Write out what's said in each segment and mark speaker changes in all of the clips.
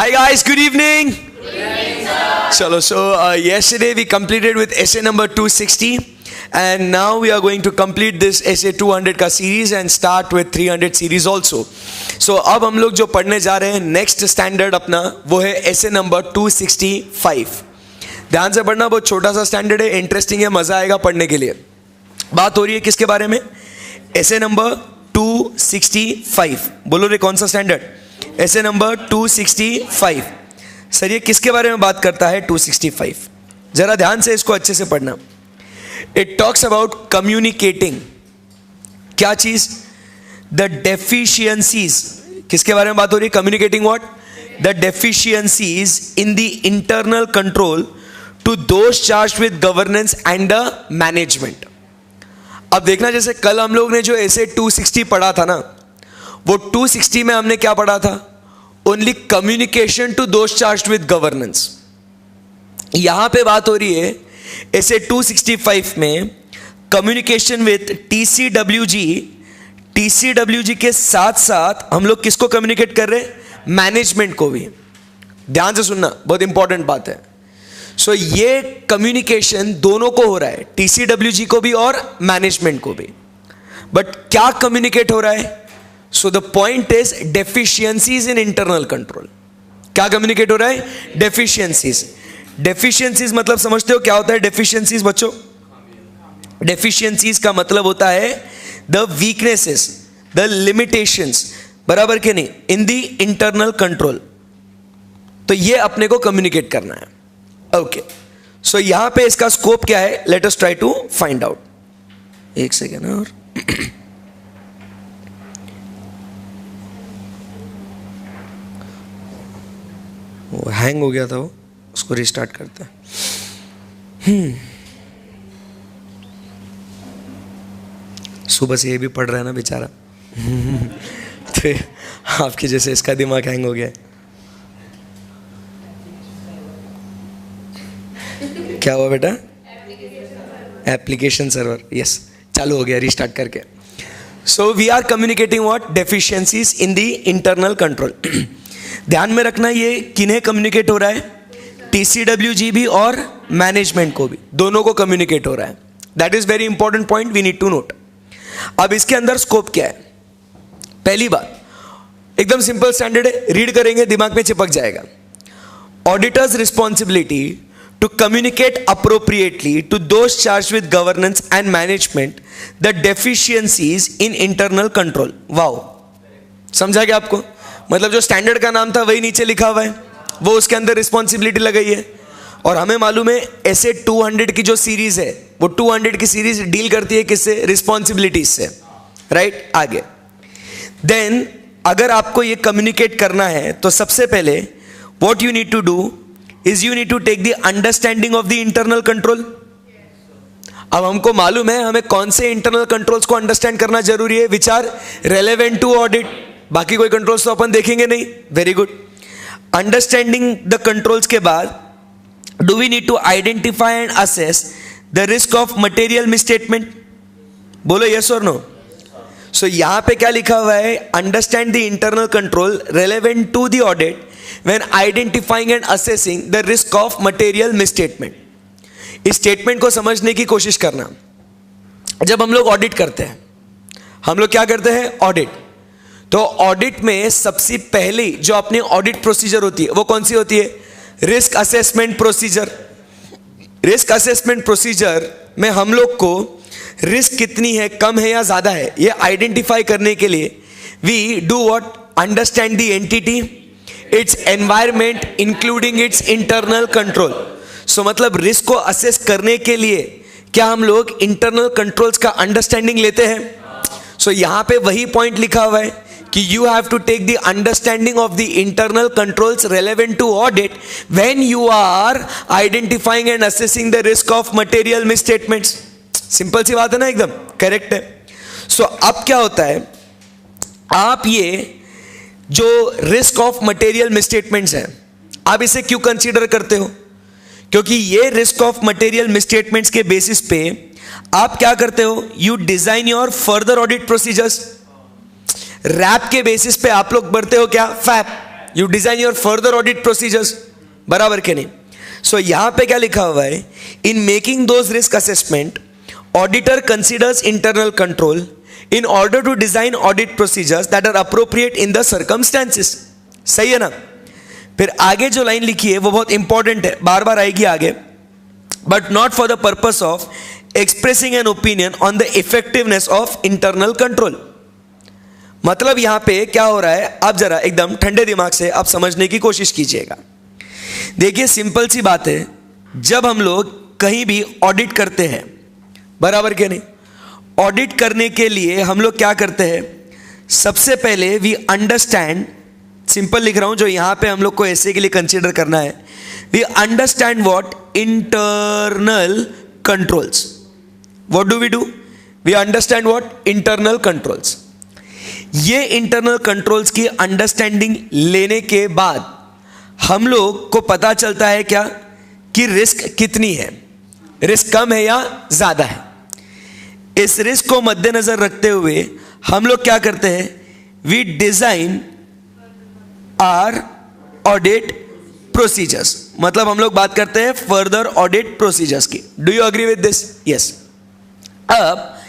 Speaker 1: Hi guys, good evening. Good evening, sir. Chalo, so yesterday we completed with essay number 260 and now we are going to complete this essay 200 का series and start with 300 series also. So अब हम लोग जो पढ़ने जा रहे हैं next standard अपना वो है essay number 265. ध्यान से पढ़ना, बहुत छोटा सा स्टैंडर्ड है, इंटरेस्टिंग है, मजा आएगा पढ़ने के लिए. बात हो रही है किसके बारे में? essay number 265. बोलो रे कौन सा स्टैंडर्ड? essay number 265. सर ये किसके बारे में बात करता है 265? जरा ध्यान से इसको अच्छे से पढ़ना. It talks about communicating. क्या चीज? The deficiencies. किसके बारे में बात हो रही है? Communicating what? The deficiencies in the internal control to those charged with governance and the management. अब देखना, जैसे कल हम लोग ने जो ऐसे 260 पढ़ा था ना, वो 260 में हमने क्या पढ़ा था? Only communication to those charged with governance. यहां पे बात हो रही है ऐसे 265 में कम्युनिकेशन विद टीसीडब्ल्यूजी. टीसीडब्ल्यूजी के साथ साथ हम लोग किसको कम्युनिकेट कर रहे हैं? मैनेजमेंट को भी. ध्यान से सुनना, बहुत इंपॉर्टेंट बात है. सो ये कम्युनिकेशन दोनों को हो रहा है, टीसीडब्ल्यूजी को भी और मैनेजमेंट को भी. बट क्या कम्युनिकेट हो रहा है? So the point is deficiencies in internal control. क्या कम्युनिकेट हो रहा है? डेफिशिएंसीज. डेफिशिएंसीज मतलब समझते हो क्या होता है डेफिशिएंसीज बच्चों? डेफिशिएंसीज का मतलब होता है द वीकनेसेस, द लिमिटेशंस, बराबर के नहीं, इन द इंटरनल कंट्रोल. तो ये अपने को कम्युनिकेट करना है. ओके, सो यहां पे इसका स्कोप क्या है? Let us try to find out. एक सेकेंड और वो हैंग हो गया था, वो उसको रिस्टार्ट करते हैं. सुबह से ये भी पढ़ रहा है ना बेचारा. तो आपके जैसे इसका दिमाग हैंग हो गया है. क्या हुआ बेटा? Application server. यस, चालू हो गया रिस्टार्ट करके. So we are communicating what? Deficiencies in the internal control. ध्यान में रखना, ये किन्हें कम्युनिकेट हो रहा है? टीसीडब्ल्यूजी भी और मैनेजमेंट को भी, दोनों को कम्युनिकेट हो रहा है. That is very important point, we need to note. अब इसके अंदर स्कोप क्या है? पहली बात, एकदम सिंपल स्टैंडर्ड है, रीड करेंगे दिमाग में चिपक जाएगा. Auditors responsibility to communicate appropriately to those charged with governance and management the deficiencies in internal control. Wow, समझा क्या आपको? मतलब जो स्टैंडर्ड का नाम था वही नीचे लिखा हुआ है, वो उसके अंदर रिस्पॉन्सिबिलिटी लगाई है. और हमें मालूम है ऐसे 200 की जो सीरीज है, वो 200 की सीरीज डील करती है किससे? रिस्पॉन्सिबिलिटीज से, राइट? आगे देन अगर आपको ये कम्युनिकेट करना है तो सबसे पहले what you need to do is you need to take the understanding of the internal control. अब हमको मालूम है हमें कौन से internal controls को understand करना जरूरी है, which are relevant to audit. बाकी कोई controls तो अपन देखेंगे नहीं. Very good. Understanding the controls के बाद do we need to identify and assess the risk of material misstatement? बोलो yes or no. So यहाँ पे क्या लिखा हुआ है? Understand the internal control relevant to the audit when identifying and assessing the risk of material misstatement. इस statement को समझने की कोशिश करना. जब हम लोग ऑडिट करते हैं, हम लोग क्या करते हैं? ऑडिट. तो ऑडिट में सबसे पहले जो अपनी ऑडिट प्रोसीजर होती है वो कौन सी होती है? Risk assessment procedure. Risk assessment procedure में हम लोग को रिस्क कितनी है, कम है या ज्यादा है, ये आइडेंटिफाई करने के लिए we do what? Understand the entity, its environment including its internal control. So मतलब रिस्क को असेस करने के लिए क्या हम लोग इंटरनल कंट्रोल्स का अंडरस्टैंडिंग लेते हैं? सो यहां पे वही पॉइंट लिखा हुआ है कि you have to take the understanding of the internal controls relevant to audit when you are identifying and assessing the risk of material misstatements. Simple सी बात है ना, एकदम करेक्ट है. सो अब क्या होता है, आप ये जो रिस्क ऑफ मटेरियल मिसस्टेटमेंट्स है, आप इसे क्यों कंसीडर करते हो? क्योंकि ये रिस्क ऑफ मटेरियल मिसस्टेटमेंट्स के बेसिस पे आप क्या करते हो? You design your further audit procedures. RAP के बेसिस पे आप लोग बढ़ते हो क्या? FAP. You design your further audit procedures, बराबर के नहीं? सो यहां पे क्या लिखा हुआ है, in making those risk assessment auditor considers internal control in order to design audit procedures that are appropriate in the circumstances. सही है ना? फिर आगे जो लाइन लिखी है वो बहुत इंपॉर्टेंट है, बार बार आएगी आगे, but not for the purpose of expressing an opinion on the effectiveness of internal control. मतलब यहां पे क्या हो रहा है, आप जरा एकदम ठंडे दिमाग से आप समझने की कोशिश कीजिएगा। देखिए सिंपल सी बात है, जब हम लोग कहीं भी ऑडिट करते हैं, बराबर के नहीं, ऑडिट करने के लिए हम लोग क्या करते हैं, सबसे पहले वी अंडरस्टैंड, सिंपल लिख रहा हूं जो यहां पे हम लोग को ऐसे के लिए कंसीडर करना है, we understand what internal controls. What do we do? We understand what internal controls. ये इंटरनल कंट्रोल्स की अंडरस्टैंडिंग लेने के बाद हम लोग को पता चलता है क्या कि रिस्क कितनी है, रिस्क कम है या ज्यादा है। इस रिस्क को मद्देनजर रखते हुए हम लोग क्या करते हैं, we design our audit procedures. मतलब हम लोग बात करते हैं फर्दर ऑडिट प्रोसीजर्स की। Do you agree with this? Yes. अब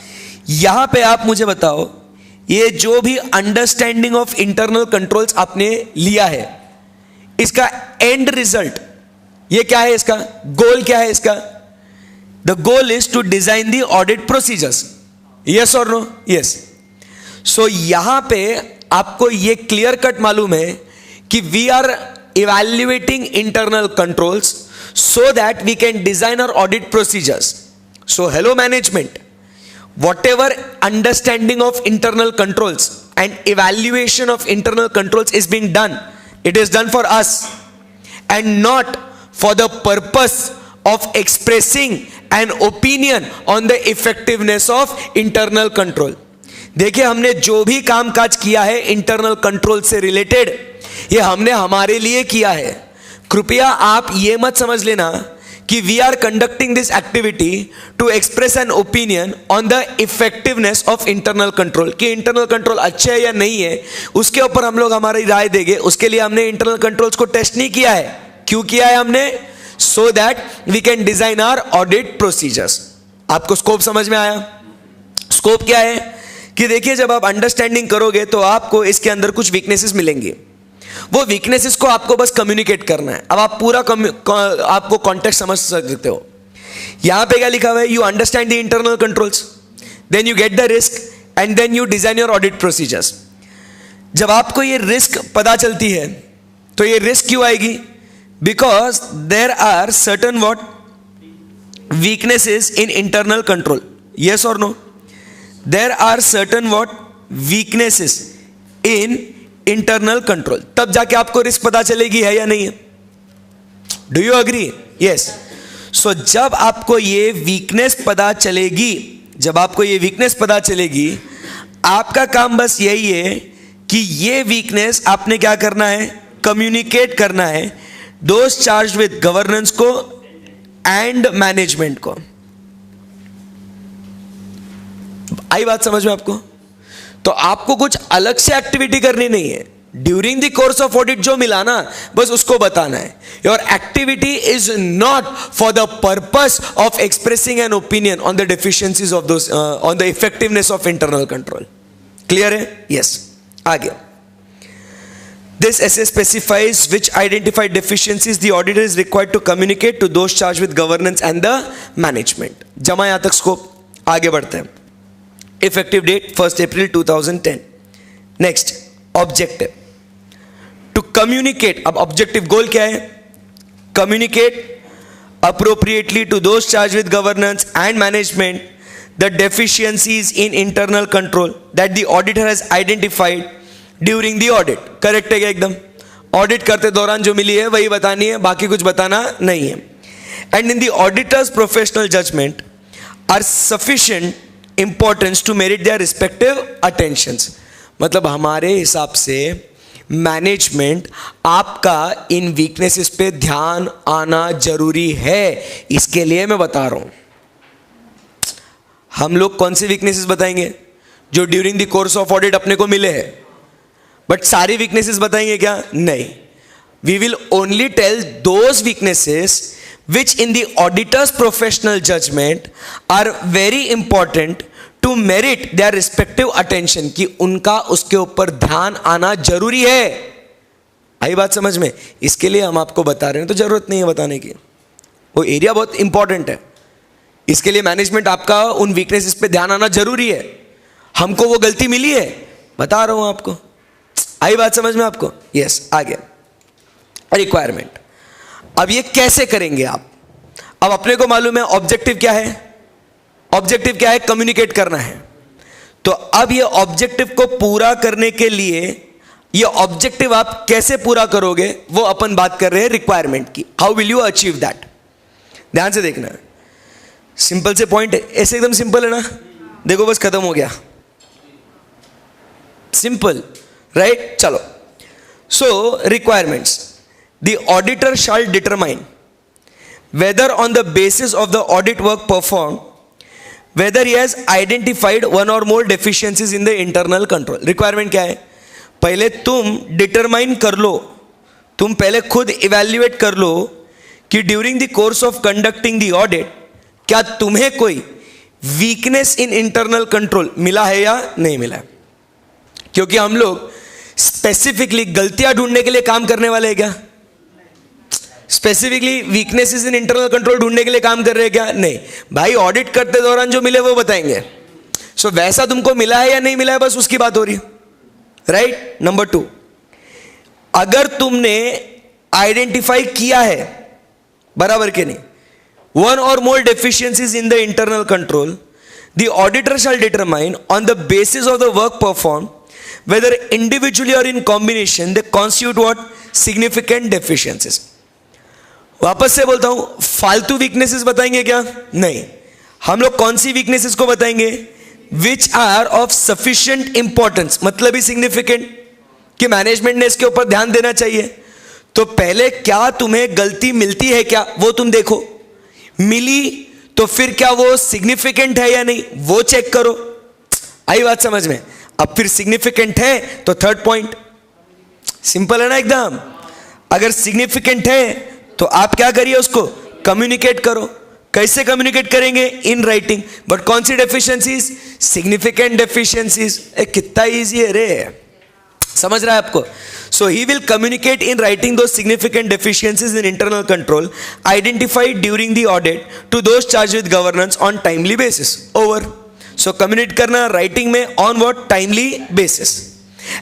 Speaker 1: यहां पे आप मुझे बताओ, ये जो भी अंडरस्टैंडिंग ऑफ इंटरनल कंट्रोल्स आपने लिया है, इसका एंड रिजल्ट ये क्या है, इसका गोल क्या है? इसका the goal is to design the audit procedures. Yes और नो? यस। सो यहां पे आपको ये क्लियर कट मालूम है कि we are evaluating internal controls so that we can design our audit procedures. So hello management, whatever understanding of internal controls and evaluation of internal controls is being done, it is done for us and not for the purpose of expressing an opinion on the effectiveness of internal control. देखिए हमने जो भी कामकाज किया है internal control से related, ये हमने हमारे लिए किया है। कृपया आप ये मत समझ लेना कि we are conducting this activity to express an opinion on the effectiveness of internal control, कि इंटरनल कंट्रोल अच्छे है या नहीं है उसके ऊपर हम लोग हमारी राय देंगे। उसके लिए हमने इंटरनल कंट्रोल्स को टेस्ट नहीं किया है। क्यों किया है हमने? So that we can design our audit procedures. आपको स्कोप समझ में आया? स्कोप क्या है कि देखिए जब आप अंडरस्टैंडिंग करोगे तो आपको इसके अंदर कुछ वीकनेसेस मिलेंगी, वो वीकनेसेस को आपको बस कम्युनिकेट करना है। अब आप पूरा आपको कॉन्टेक्स्ट समझ सकते हो। यहां पे क्या लिखा हुआ है, you understand the internal controls, then you get the risk and then you design your audit procedures. जब आपको ये रिस्क पता चलती है तो ये रिस्क क्यों आएगी? Because there are certain what weaknesses in internal control. Yes और no? There are certain what weaknesses in internal control. तब जाके आपको रिस्क पता चलेगी है या नहीं है। Do you agree? Yes. So जब आपको ये वीकनेस पता चलेगी, जब आपको ये वीकनेस पता चलेगी, आपका काम बस यही है कि ये वीकनेस आपने क्या करना है, कम्युनिकेट करना है दोज चार्ज विद गवर्नेंस को एंड मैनेजमेंट को। आई बात समझ में आपको? तो आपको कुछ अलग से एक्टिविटी करनी नहीं है। During the course of audit जो मिला ना, बस उसको बताना है। Your activity is not for the purpose of expressing an opinion on the deficiencies of those, on the effectiveness of internal control. Clear है? यस। आगे, this essay specifies which identified deficiencies the auditor is required to communicate to those charged with governance and the management. जमा यहां तक scope. आगे बढ़ते हैं। Effective date 1st April 2010. Next, objective. To communicate, अब objective goal क्या है? Communicate appropriately to those charged with governance and management the deficiencies in internal control that the auditor has identified during the audit. Correct है क्या एकदम? Audit करते दौरान जो मिली है वही बतानी है, बाकी कुछ बताना नहीं है. And in the auditor's professional judgment are sufficient importance to merit their respective attentions. मतलब हमारे हिसाब से मैनेजमेंट आपका इन वीकनेसेस पे ध्यान आना जरूरी है, इसके लिए मैं बता रहा हूं. हम लोग कौन से वीकनेसेस बताएंगे जो during the course of audit अपने को मिले हैं. बट सारी वीकनेसेस बताएंगे क्या? नहीं. We will only tell those weaknesses which in the auditor's professional judgment are very important to merit their respective attention, कि उनका उसके ऊपर ध्यान आना जरूरी है. आई बात समझ में? इसके लिए हम आपको बता रहे हैं, तो जरूरत नहीं है बताने की. वो एरिया बहुत इंपॉर्टेंट है. इसके लिए मैनेजमेंट आपका उन वीकनेसेस पे ध्यान आना जरूरी है. हमको वो गलती मिली है, बता रहा हूं आपको. आई बात समझ में आपको? यस. आगे रिक्वायरमेंट. अब ये कैसे करेंगे आप? अब अपने को मालूम है ऑब्जेक्टिव क्या है. ऑब्जेक्टिव क्या है? कम्युनिकेट करना है. तो अब ये ऑब्जेक्टिव को पूरा करने के लिए, ये ऑब्जेक्टिव आप कैसे पूरा करोगे वो अपन बात कर रहे हैं रिक्वायरमेंट की. How will you achieve that? ध्यान से देखना. सिंपल से पॉइंट है, ऐसे एकदम सिंपल है ना. देखो बस खत्म हो गया. Simple, right? चलो. सो requirements. The auditor shall determine whether on the basis of the audit work performed, whether he has identified one or more deficiencies in the internal control. Requirement क्या है? पहले तुम determine कर लो, तुम पहले खुद evaluate कर लो कि during the course of conducting the audit क्या तुम्हें कोई weakness in internal control मिला है या नहीं मिला है. क्योंकि हम लोग स्पेसिफिकली गलतियां ढूंढने के लिए काम करने वाले हैं क्या? Specifically weaknesses in internal control ढूंढने के लिए काम कर रहे हैं क्या? नहीं भाई. ऑडिट करते दौरान जो मिले वो बताएंगे. सो वैसा तुमको मिला है या नहीं मिला है, बस उसकी बात हो रही है, राइट? नंबर 2, अगर तुमने आइडेंटिफाई किया है, बराबर के नहीं, वन और more deficiencies in the internal control, the auditor shall determine on the basis of the work perform whether individually or in combination they constitute what? Significant deficiencies. वापस से बोलता हूं, फालतू वीकनेसेस बताएंगे क्या? नहीं. हम लोग कौन सी वीकनेसेस को बताएंगे? Which are of sufficient importance, मतलब ही सिग्निफिकेंट, कि मैनेजमेंट ने इसके ऊपर ध्यान देना चाहिए. तो पहले क्या तुम्हें गलती मिलती है क्या, वो तुम देखो. मिली तो फिर क्या वो सिग्निफिकेंट है या नहीं, वो चेक करो. आई बात समझ में? अब फिर सिग्निफिकेंट है तो थर्ड पॉइंट. सिंपल है ना एकदम. अगर सिग्निफिकेंट है तो आप क्या करिए, उसको कम्युनिकेट करो. कैसे कम्युनिकेट करेंगे? इन राइटिंग. बट कौन सी डेफिशिएंसीज? Significant deficiencies. कितना इजी है रे, समझ रहा है आपको? So he will communicate in writing those significant deficiencies in internal control identified during the audit to those charge with governance on timely basis. Over. So communicate करना writing में on what? Timely basis.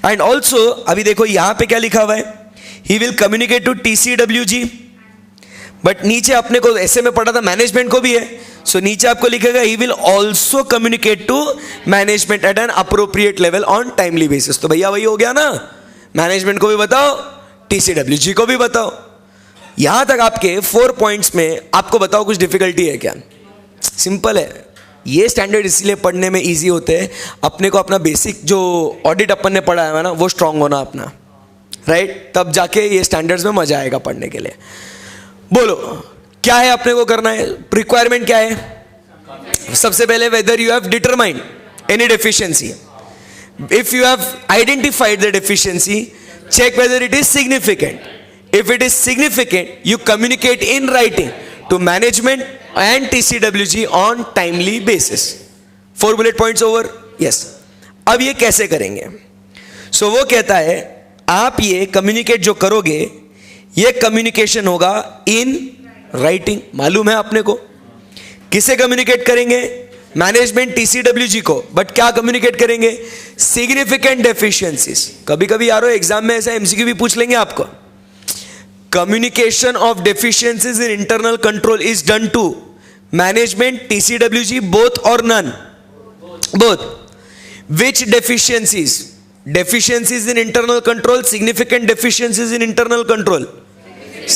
Speaker 1: And also अभी देखो यहां पे क्या लिखा हुआ है, he will communicate to TCWG. But नीचे अपने को ऐसे में पढ़ा था मैनेजमेंट को भी है. सो नीचे आपको लिखेगा he will also communicate to management at an appropriate level on timely basis. तो भैया वही हो गया ना, मैनेजमेंट को भी बताओ, TCWG को भी बताओ. यहां तक आपके 4 पॉइंट्स में आपको बताओ कुछ डिफिकल्टी है क्या? सिंपल है. ये स्टैंडर्ड इसलिए पढ़ने में इजी होते हैं, अपने को अपना बेसिक जो ऑडिट अपन ने पढ़ा है ना वो स्ट्रांग होना अपना, राइट? तब जाके ये स्टैंडर्ड्स में मजा आएगा पढ़ने के लिए. बोलो क्या है अपने को करना है? रिक्वायरमेंट क्या है? सबसे पहले whether you have determined any deficiency. If you have identified the deficiency, check whether it is significant. If it is significant, you communicate in writing to management and TCWG on timely basis. 4 bullet points over. Yes. अब ये कैसे करेंगे? So वो कहता है आप ये communicate जो करोगे, ये कम्युनिकेशन होगा इन राइटिंग. मालूम है अपने को किसे कम्युनिकेट करेंगे? मैनेजमेंट TCWG को. बट क्या कम्युनिकेट करेंगे? Significant deficiencies. कभी कभी यारो एग्जाम में ऐसा MCQ भी पूछ लेंगे आपको. Communication of deficiencies in internal control is done to management, TCWG, both or none? Both. Which deficiencies? Deficiencies in internal control, significant deficiencies in internal control.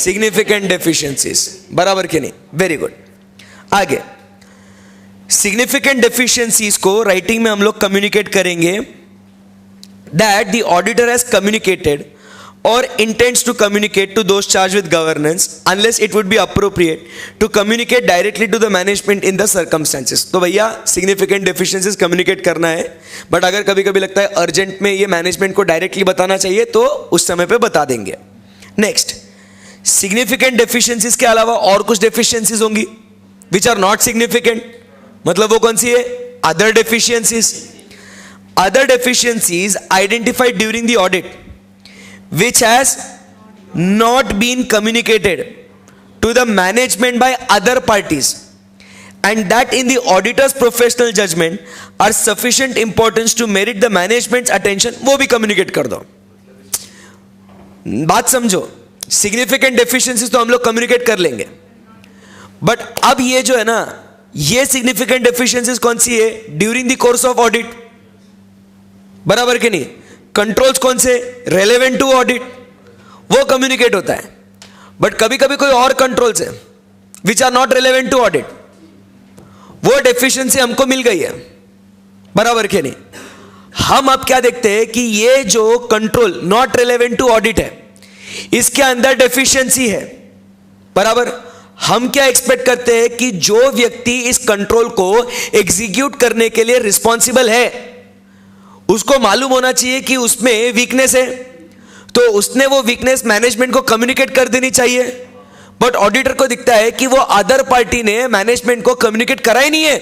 Speaker 1: Significant deficiencies. बराबर के नहीं? Very good. आगे significant deficiencies को writing में हम लोग communicate करेंगे that the auditor has communicated or intends to communicate to those charged with governance unless it would be appropriate to communicate directly to the management in the circumstances. तो भैया significant deficiencies communicate करना है, but अगर कभी कभी लगता है urgent में ये management को directly बताना चाहिए तो उस समय पे बता देंगे. Next, significant deficiencies के अलावा और कुछ deficiencies होंगी which are not significant. मतलब वो कौन सी है? Other deficiencies. Other deficiencies identified during the audit which has not been communicated to the management by other parties and that in the auditor's professional judgment are sufficient importance to merit the management's attention, वो भी communicate कर दो. बात समझो, significant deficiencies तो हम लोग communicate कर लेंगे, but अब ये जो है ना, ये significant deficiencies कौन सी है? During the course of audit, बराबर के नहीं? कंट्रोल्स कौन से? रेलेवेंट टू ऑडिट, वो कम्युनिकेट होता है. बट कभी कभी कोई और कंट्रोल्स है which are not relevant to audit, वो डेफिशिएंसी हमको मिल गई है, बराबर के नहीं? हम अब क्या देखते हैं कि ये जो control not relevant to audit है, इसके अंदर डेफिशिएंसी है, बराबर. हम क्या एक्सपेक्ट करते हैं कि जो व्यक्ति इस कंट्रोल को एग्जीक्यूट करने के लिए रिस्पॉन्सिबल है उसको मालूम होना चाहिए कि उसमें वीकनेस है, तो उसने वो वीकनेस मैनेजमेंट को कम्युनिकेट कर देनी चाहिए. बट ऑडिटर को दिखता है कि वो अदर पार्टी ने मैनेजमेंट को कम्युनिकेट करा ही नहीं है.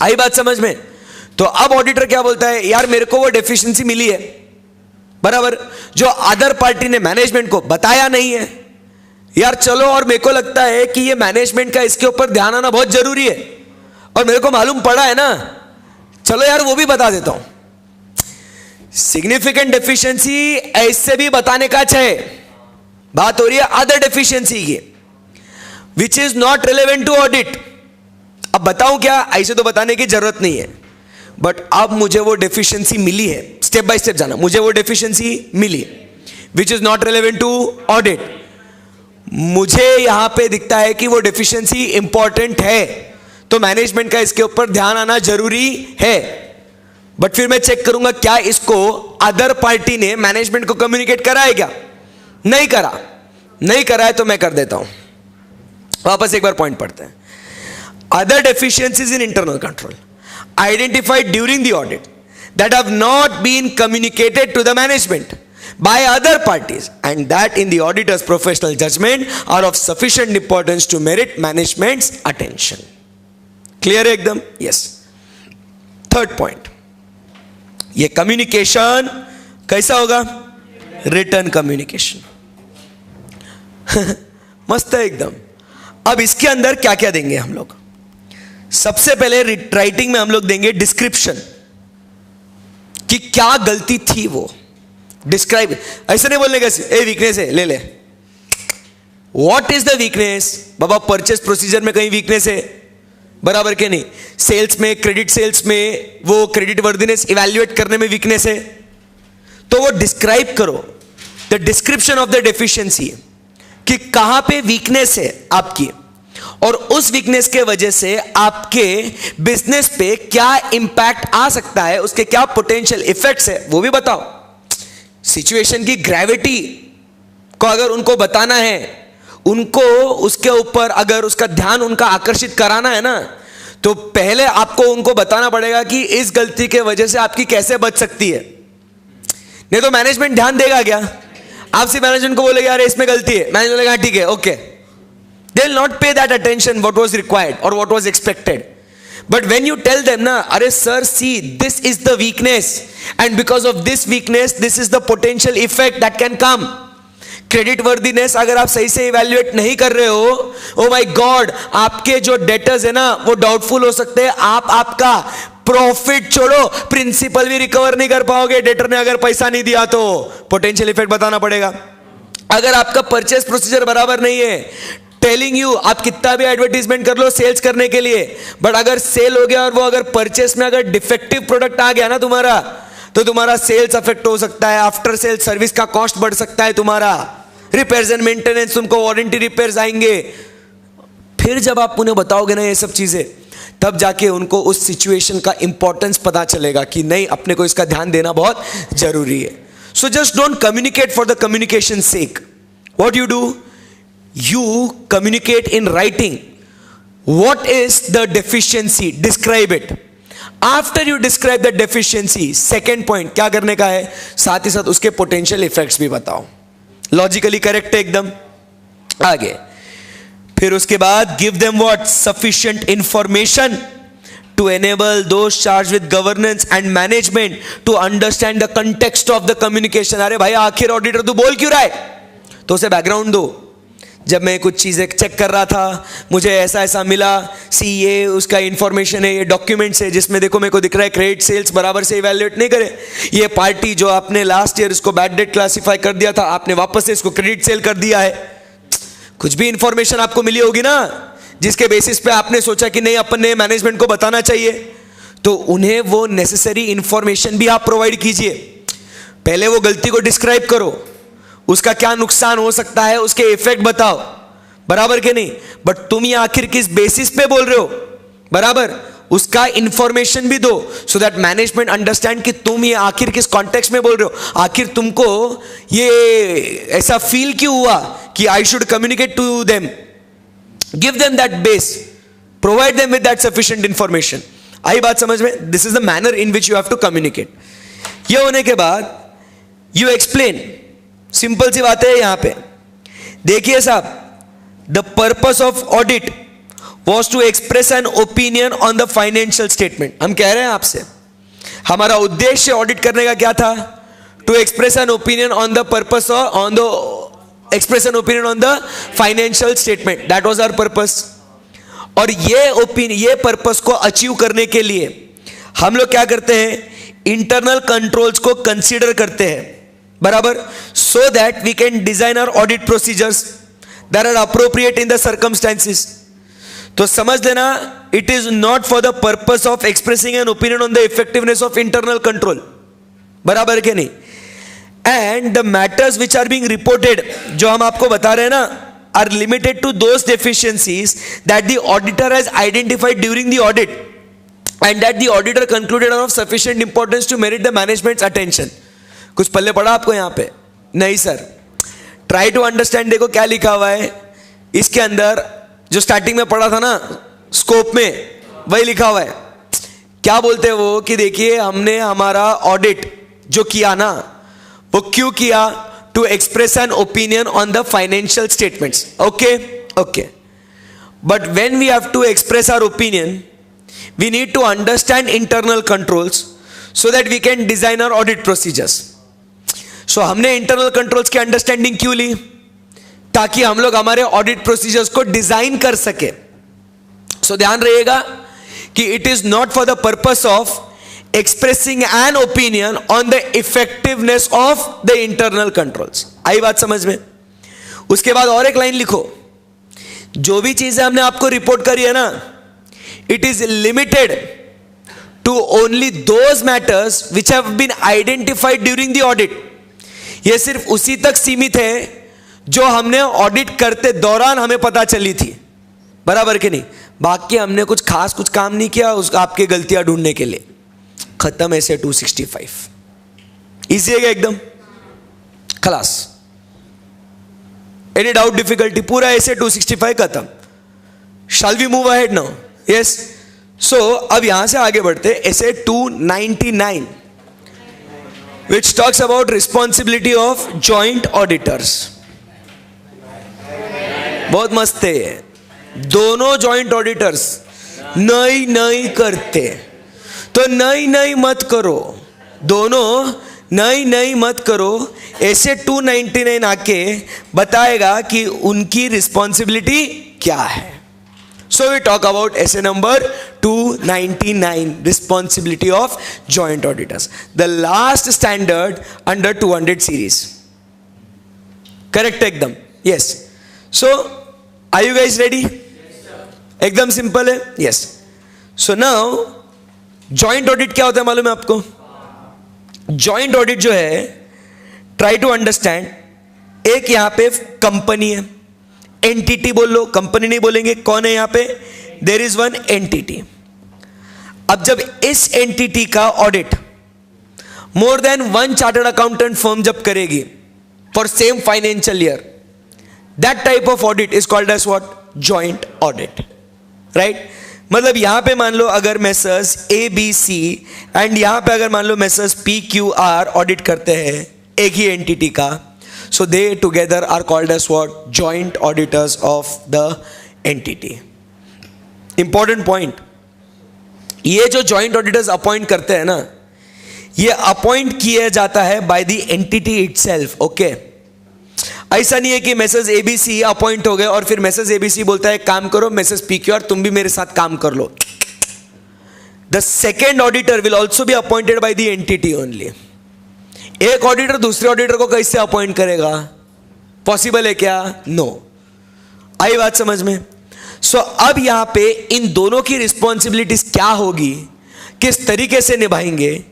Speaker 1: आई बात समझ में? तो अब ऑडिटर क्या बोलता है, यार मेरे को वो डेफिशिएंसी मिली है, बराबर, जो अदर पार्टी ने मैनेजमेंट को बताया नहीं है. यार चलो, और मेरे को लगता है कि ये मैनेजमेंट का इसके ऊपर ध्यान आना बहुत जरूरी है और मेरे को मालूम पड़ा है ना, चलो यार वो भी बता देता हूं. सिग्निफिकेंट डेफिशिएंसी ऐसे भी बताने का चाहे. बात हो रही है अदर डेफिशिएंसी की which is not relevant to audit. अब बताऊं क्या? ऐसे तो बताने की जरूरत नहीं है, बट अब मुझे वो डेफिशिएंसी मिली है. स्टेप बाय स्टेप जाना. मुझे वो डेफिशिएंसी मिली which is not relevant to audit. मुझे यहां पे दिखता है कि वो डेफिशिएंसी इंपॉर्टेंट है, तो मैनेजमेंट का इसके ऊपर ध्यान आना जरूरी है. बट फिर मैं चेक करूंगा क्या इसको अदर पार्टी ने मैनेजमेंट को कम्युनिकेट करा है क्या? नहीं करा. नहीं करा है तो मैं कर देता हूं. वापस एक बार पॉइंट पढ़ते हैं. Other deficiencies in internal control identified during the audit that have not been communicated to the management by other parties and that in the auditor's professional judgment are of sufficient importance to merit management's attention. Clear है एकदम? Yes. Third point, ये communication कैसा होगा? Return communication. मस्त है एकदम. अब इसके अंदर क्या क्या देंगे हम लोग? सबसे पहले राइटिंग में हम लोग देंगे डिस्क्रिप्शन कि क्या गलती थी. वो डिस्क्राइब, ऐसे नहीं बोलने का ए वीकनेस है ले ले. What is the weakness? Baba purchase procedure में कहीं वीकनेस है, बराबर के नहीं? सेल्स में, क्रेडिट सेल्स में वो क्रेडिट वर्दीनेस इवैल्यूएट करने में वीकनेस है, तो वो डिस्क्राइब करो. The description of the deficiency कि कहां पे वीकनेस है आपकी और उस वीकनेस के वजह से आपके बिजनेस पे क्या इंपैक्ट आ सकता है, उसके क्या पोटेंशियल इफेक्ट्स है वो भी बताओ. सिचुएशन की ग्रेविटी को अगर उनको बताना है, उनको उसके ऊपर अगर उसका ध्यान उनका आकर्षित कराना है ना, तो पहले आपको उनको बताना पड़ेगा कि इस गलती के वजह से आपकी कैसे बच सकती है. नहीं तो मैनेजमेंट ध्यान देगा क्या? आपसे मैनेजमेंट को बोलेगा यार इसमें गलती है, मैनेजमेंट बोलेगा ठीक है okay. They will not pay that attention what was required और what was expected. But when you tell them na, अरे sir see this is the weakness and because of this weakness this is the potential effect that can come. Credit worthiness अगर आप सही से evaluate नहीं कर रहे हो, oh my God, आपके जो डेटर्स है ना वो डाउटफुल हो सकते हैं. आप आपका प्रॉफिट छोड़ो, प्रिंसिपल भी रिकवर नहीं कर पाओगे. डेटर ने अगर पैसा नहीं दिया तो पोटेंशियल इफेक्ट बताना पड़ेगा. अगर आपका परचेस प्रोसीजर बराबर नहीं है, टेलिंग यू आप कितना भी एडवर्टीजमेंट कर लो सेल्स करने के लिए, बट अगर सेल हो गया और वो अगर परचेस में अगर डिफेक्टिव प्रोडक्ट आ गया ना तुम्हारा, तो तुम्हारा सेल्स अफेक्ट हो सकता है. आफ्टर सेल सर्विस का कॉस्ट बढ़ सकता है तुम्हारा. रिपेयर्स एंड मेंटेनेंस, तुमको वारंटी रिपेयर्स आएंगे. फिर जब आप उन्हें बताओगे ना ये सब चीजें, तब जाके उनको उस सिचुएशन का इंपॉर्टेंस पता चलेगा कि नहीं अपने को इसका ध्यान देना बहुत जरूरी है. So just don't communicate for the communication's sake. What you do? You communicate in writing. What is the deficiency? Describe it. After you describe the deficiency, second point क्या करने का है, साथ ही साथ उसके potential effects भी बताओ. Logically correct है एकदम. आगे फिर उसके बाद give them what? Sufficient information to enable those charged with governance and management to understand the context of the communication. अरे भाई आखिर ऑडिटर तू बोल क्यों रहा है, तो उसे बैकग्राउंड दो. जब मैं कुछ चीज़ें चेक कर रहा था, मुझे ऐसा ऐसा मिला, सी ये उसका इंफॉर्मेशन है, ये डॉक्यूमेंट्स है जिसमें देखो मेरे को दिख रहा है क्रेडिट सेल्स बराबर से इवैल्यूएट नहीं करे, ये पार्टी जो आपने लास्ट ईयर इसको बैड डेट क्लासिफाई कर दिया था, आपने वापस से इसको क्रेडिट सेल कर दिया है. कुछ भी इंफॉर्मेशन आपको मिली होगी ना, जिसके बेसिस पे आपने सोचा कि नहीं अपन ने मैनेजमेंट को बताना चाहिए, तो उन्हें वो नेसेसरी इंफॉर्मेशन भी आप प्रोवाइड कीजिए. पहले वो गलती को डिस्क्राइब करो, उसका क्या नुकसान हो सकता है, उसके इफेक्ट बताओ, बराबर के नहीं. बट तुम ये आखिर किस बेसिस पे बोल रहे हो, बराबर, उसका इंफॉर्मेशन भी दो, सो दैट मैनेजमेंट अंडरस्टैंड कि तुम ये आखिर किस कॉन्टेक्स्ट में बोल रहे हो, आखिर तुमको ये ऐसा फील क्यों हुआ कि I should communicate to them. Give them that base, provide them with that sufficient information. आई बात समझ में? This is the manner in which you have to communicate. ये होने के बाद you explain. सिंपल सी बात है यहां पे. देखिए साहब, the purpose of audit was to express an opinion on the financial statement. हम कह रहे हैं आपसे, हमारा उद्देश्य ऑडिट करने का क्या था? To express an opinion on the purpose or on the express an opinion on the financial statement. That was our purpose. और ये पर्पस को अचीव करने के लिए हम लोग क्या करते हैं, इंटरनल कंट्रोल्स को कंसीडर करते हैं, बराबर, so that we can design our audit procedures that are appropriate in the circumstances. तो समझ लेना, it is not for the purpose of expressing an opinion on the effectiveness of internal control, बराबर के नहीं. And the matters which are being reported, जो हम आपको बता रहे हैं ना, are limited to those deficiencies that the auditor has identified during the audit and that the auditor concluded are of sufficient importance to merit the management's attention. कुछ पल्ले पड़ा आपको यहाँ पे? नहीं सर. Try to understand. देखो क्या लिखा हुआ है इसके अंदर, जो स्टार्टिंग में पढ़ा था ना स्कोप में, वही लिखा हुआ है. क्या बोलते हैं वो कि देखिए हमने हमारा ऑडिट जो किया ना, वो क्यों किया? To express an opinion on the financial statements. Okay. But when we have to express our opinion, we need to understand internal controls so that we can design our audit procedures. So हमने internal controls की understanding क्यों ली? ताकि हम लोग हमारे audit procedures को design कर सके. सो ध्यान रहिएगा कि it is not for the purpose of expressing an opinion on the effectiveness of the internal controls. आई बात समझ में? उसके बाद और एक लाइन लिखो, जो भी चीजें हमने आपको रिपोर्ट करी है ना, it is limited to only those matters which have been identified during the audit. ये सिर्फ उसी तक सीमित है जो हमने ऑडिट करते दौरान हमें पता चली थी, बराबर के नहीं. बाकी हमने कुछ खास कुछ काम नहीं किया उसका आपके गलतियां ढूंढने के लिए. खत्म ऐसे 265. इजी है एकदम, खलास. Any doubt, difficulty? पूरा ऐसे 265 खत्म. Shall we move ahead now? Yes. So अब यहां से आगे बढ़ते. ऐसे 299 which talks about responsibility of joint auditors. बहुत मस्त है ये. दोनों जॉइंट ऑडिटर्स नहीं करते तो नहीं मत करो, दोनों नहीं मत करो. ऐसे 299 आके बताएगा कि उनकी रिस्पॉन्सिबिलिटी क्या है. So we talk about SA number 299, responsibility of joint auditors, the last standard under 200 series. Correct एकदम? Yes. So are you guys ready? एकदम सिंपल है. Yes. So now joint audit क्या होता है मालूम है आपको? जॉइंट ऑडिट जो है, ट्राई टू अंडरस्टैंड, एक यहां पे कंपनी है, एंटिटी बोल लो, कंपनी नहीं बोलेंगे. कौन है यहां पे? There is one entity. अब जब इस एंटिटी का audit more than one chartered accountant firm जब करेगी for same financial year, that type of audit is called as what? Joint audit, right? मतलब यहां पे मान लो अगर messrs A B C and यहां पे अगर मान लो messrs P Q R audit करते हैं एक ही एंटिटी का, so they together are called as what? Joint auditors of the entity. Important point, ये जो जॉइंट ऑडिटर्स अपॉइंट करते हैं ना, ये अपॉइंट किया जाता है bye the entity itself. Okay, ऐसा नहीं है कि मैसेज एबीसी अपॉइंट हो गए और फिर मैसेज एबीसी बोलता है काम करो, मैसेज पीक्यूआर तुम भी मेरे साथ काम कर लो. The second auditor will also be appointed by the entity only. एक ऑडिटर दूसरे ऑडिटर को कैसे अपॉइंट करेगा? पॉसिबल है क्या? नो. आई बात समझ में? सो अब यहां पे इन दोनों की रिस्पॉन्सिबिलिटीज क्या होगी, किस तरीके से निभाएंगे,